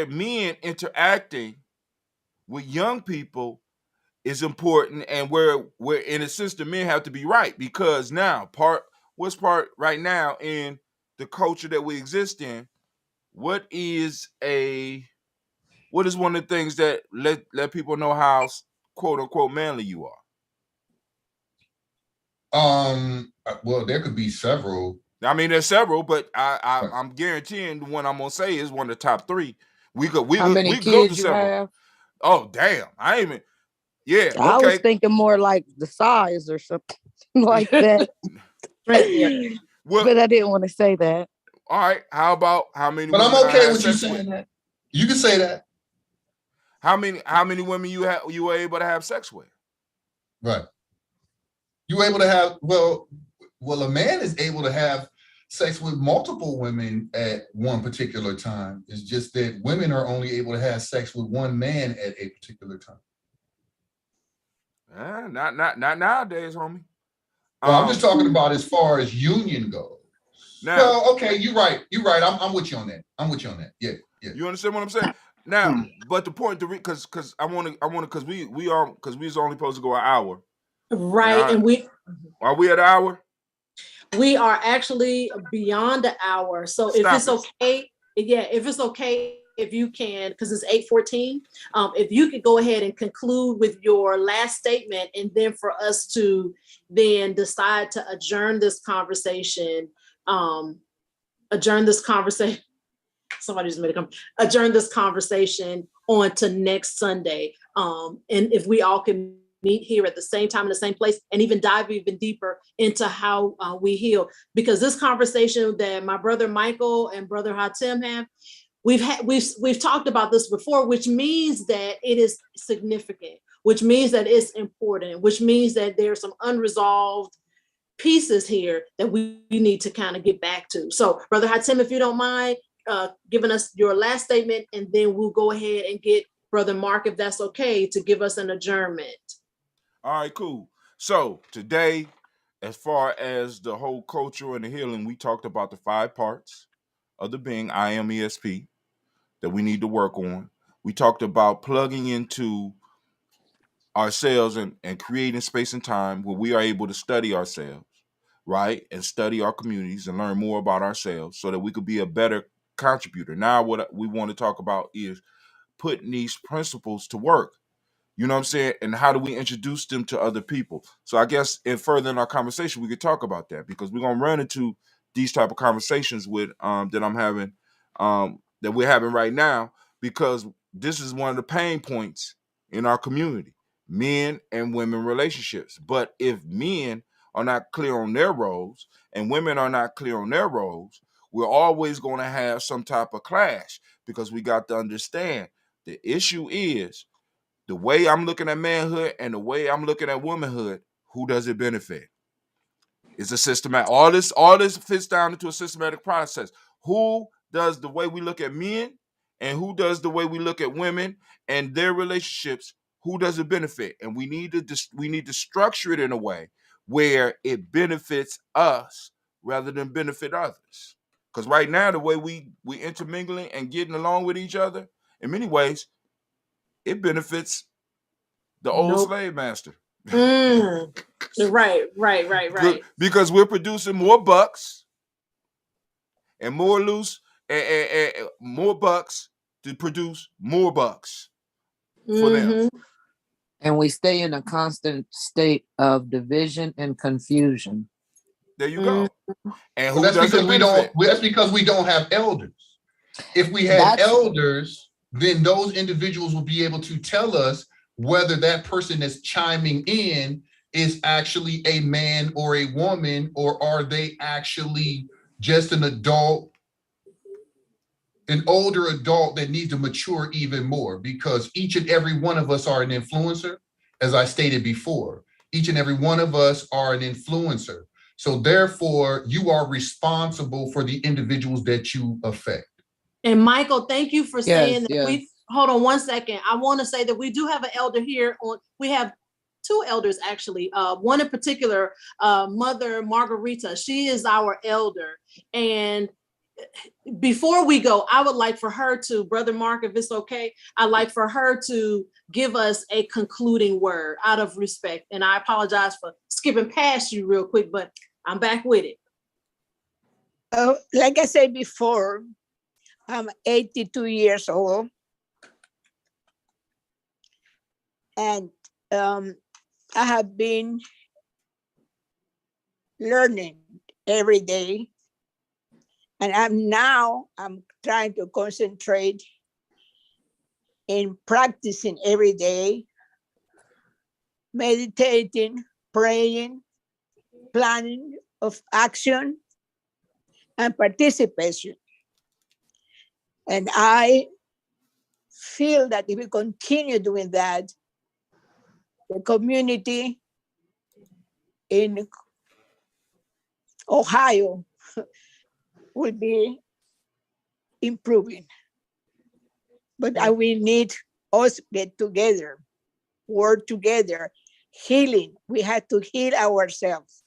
men interacting with young people is important, and where in a sense the men have to be right, because now what's part right now in the culture that we exist in, what is one of the things that let people know how quote unquote manly you are? Well, there could be several. I mean, there's several, but I'm guaranteeing the one I'm gonna say is one of the top three. How many kids you have? Oh damn, I ain't even. Yeah, okay. I was thinking more like the size or something like that. Well, but I didn't want to say that. All right, how about how many? But I'm okay with you saying that. You can say that. How many women you were able to have sex with? Right. You were able to have a man is able to have sex with multiple women at one particular time. It's just that women are only able to have sex with one man at a particular time. Not nowadays, homie. Well, I'm just talking about as far as union goes. Now, well, okay, you're right. I'm with you on that. Yeah. You understand what I'm saying? Now, but the point, because I want to, because we was only supposed to go an hour. Right, and we are we at an hour? We are actually beyond the hour. So if it's okay, if it's okay, if you can, because it's 8:14, if you could go ahead and conclude with your last statement, and then for us to then decide to adjourn this conversation, somebody just made a comment, adjourn this conversation on to next Sunday. And if we all can meet here at the same time in the same place and even dive even deeper into how we heal. Because this conversation that my brother Michael and brother Hatem have, we've talked about this before, which means that it is significant, which means that it's important, which means that there's some unresolved pieces here that we need to kind of get back to. So brother Hatem, if you don't mind giving us your last statement, and then we'll go ahead and get brother Mark, if that's okay, to give us an adjournment. All right, cool. So today, as far as the whole culture and the healing, we talked about the 5 parts of the being I am ESP that we need to work on. We talked about plugging into ourselves and creating space and time where we are able to study ourselves, right? And study our communities and learn more about ourselves so that we could be a better contributor. Now, what we want to talk about is putting these principles to work. You know what I'm saying? And how do we introduce them to other people? So I guess in further in our conversation, we could talk about that, because we're gonna run into these type of conversations with that I'm having, that we're having right now, because this is one of the pain points in our community, men and women relationships. But if men are not clear on their roles and women are not clear on their roles, we're always going to have some type of clash, because we got to understand the issue is the way I'm looking at manhood and the way I'm looking at womanhood. Who does it benefit? It's a systematic. All this fits down into a systematic process. Who does the way we look at men, and who does the way we look at women and their relationships? Who does it benefit? And we need to structure it in a way where it benefits us rather than benefit others. Because right now, the way we intermingling and getting along with each other, in many ways, it benefits the old slave master. Right. Because we're producing more bucks and more loose and more bucks to produce more bucks for them. And we stay in a constant state of division and confusion. There you go. And who that's does because it benefit? That's because we don't have elders. If we had elders, then those individuals will be able to tell us whether that person that's chiming in is actually a man or a woman, or are they actually just an adult, an older adult that needs to mature even more, because each and every one of us are an influencer. As I stated before, each and every one of us are an influencer. So therefore, you are responsible for the individuals that you affect. And Michael, thank you for saying that. Hold on one second. I want to say that we do have an elder here. We have 2 elders, actually. One in particular, Mother Margarita. She is our elder. And before we go, I would like for her to, Brother Mark, if it's okay, I'd like for her to give us a concluding word out of respect. And I apologize for skipping past you real quick, but I'm back with it. Like I said before, I'm 82 years old. And I have been learning every day. And I'm trying to concentrate in practicing every day, meditating, praying, planning of action, and participation. And I feel that if we continue doing that, the community in Ohio will be improving. But we need us get together, work together, healing. We have to heal ourselves.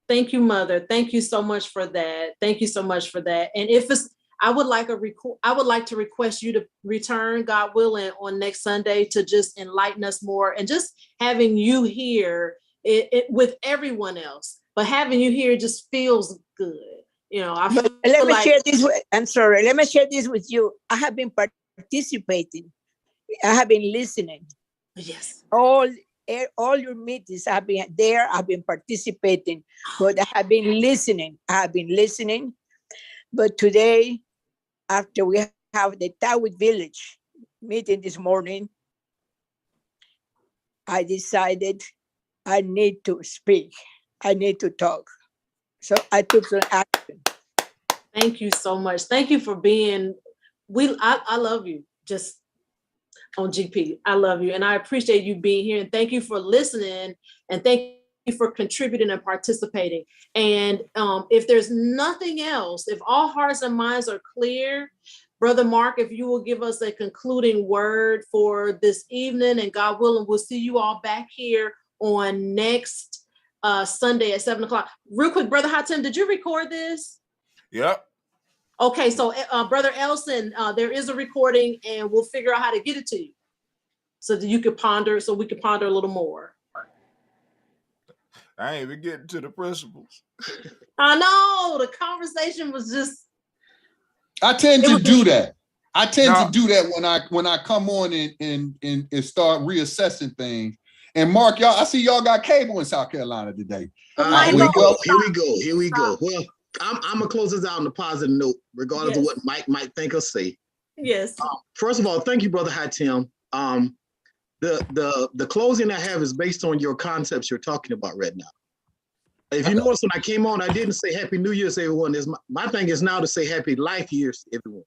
Thank you, Mother. Thank you so much for that. Thank you so much for that. And if it's, I would like to request you to return, God willing, on next Sunday to just enlighten us more, and just having you here with everyone else. But having you here just feels good. You know, I feel let me like, share this with, I'm sorry, let me share this with you. I have been participating. I have been listening. yes. All your meetings I've been there, I've been participating, but I have been listening. I have been listening. But today, after we have the Tawit Village meeting this morning, I decided I need to speak. I need to talk. So I took some action. Thank you so much. Thank you for being, I love you, just on GP. I love you. And I appreciate you being here. And thank you for listening. And thank you for contributing and participating. And if there's nothing else, if all hearts and minds are clear, Brother Mark, if you will give us a concluding word for this evening, and God willing, we'll see you all back here on next Sunday at 7 o'clock. Real quick, Brother Hatem, did you record this? Yep. Okay, so Brother Elson, there is a recording, and we'll figure out how to get it to you so that you could ponder, so we could ponder a little more. I ain't even getting to the principles. I know, the conversation was just... I tend to do that. I tend to do that when I come on and start reassessing things. And Mark, y'all, I see y'all got cable in South Carolina today. Here we go. Well, I'm gonna close this out on a positive note, regardless of what Mike might think or say. Yes. First of all, thank you, Brother Hatem. The closing I have is based on your concepts you're talking about right now. If you notice, when I came on, I didn't say Happy New Year's, everyone. My thing is now to say Happy Life Years, everyone.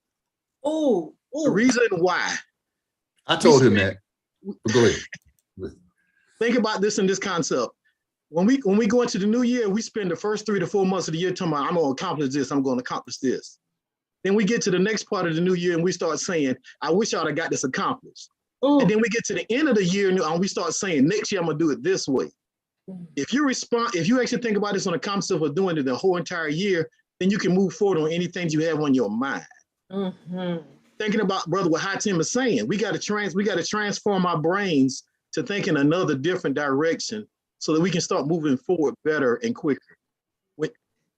Oh, the reason why. I told him that. Go ahead. Think about this in this concept. When we go into the new year, we spend the first 3 to 4 months of the year talking about, I'm going to accomplish this, I'm going to accomplish this. Then we get to the next part of the new year and we start saying, I wish I'd have got this accomplished. Ooh. And then we get to the end of the year and we start saying, next year I'm going to do it this way. If you actually think about this on the concept of doing it the whole entire year, then you can move forward on anything you have on your mind. Mm-hmm. Thinking about, brother, what Hatem is saying, we got to transform our brains to think in another different direction so that we can start moving forward better and quicker.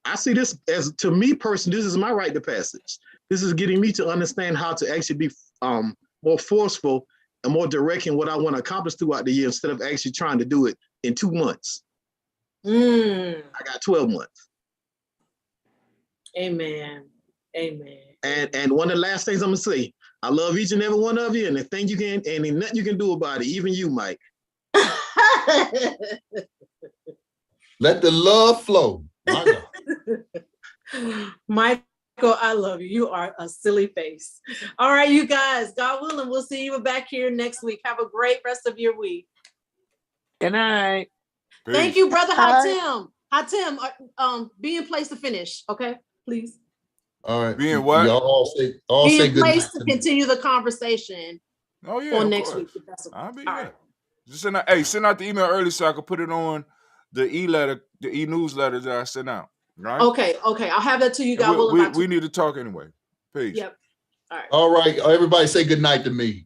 I see this as, to me personally, this is my rite of passage. This is getting me to understand how to actually be more forceful and more direct in what I want to accomplish throughout the year instead of actually trying to do it in 2 months. I got 12 months. Amen. Amen. And one of the last things I'm gonna say, I love each and every one of you, and the thing you can, and there's nothing you can do about it, even you, Mike. Let the love flow. Michael, I love you. You are a silly face. All right, you guys, God willing, we'll see you back here next week. Have a great rest of your week. Good night. Peace. Thank you, Brother Hatem. Hatem, be in place to finish, okay? Please. All right. Being what? Y'all all say be in good place night to continue the conversation. Oh yeah, on next week. I'll be here. Just send out the email early so I can put it on the e-newsletter that I sent out. Right? Okay. I'll have that to you guys. We need to talk anyway. Peace. Yep. All right. All right. Everybody say good night to me.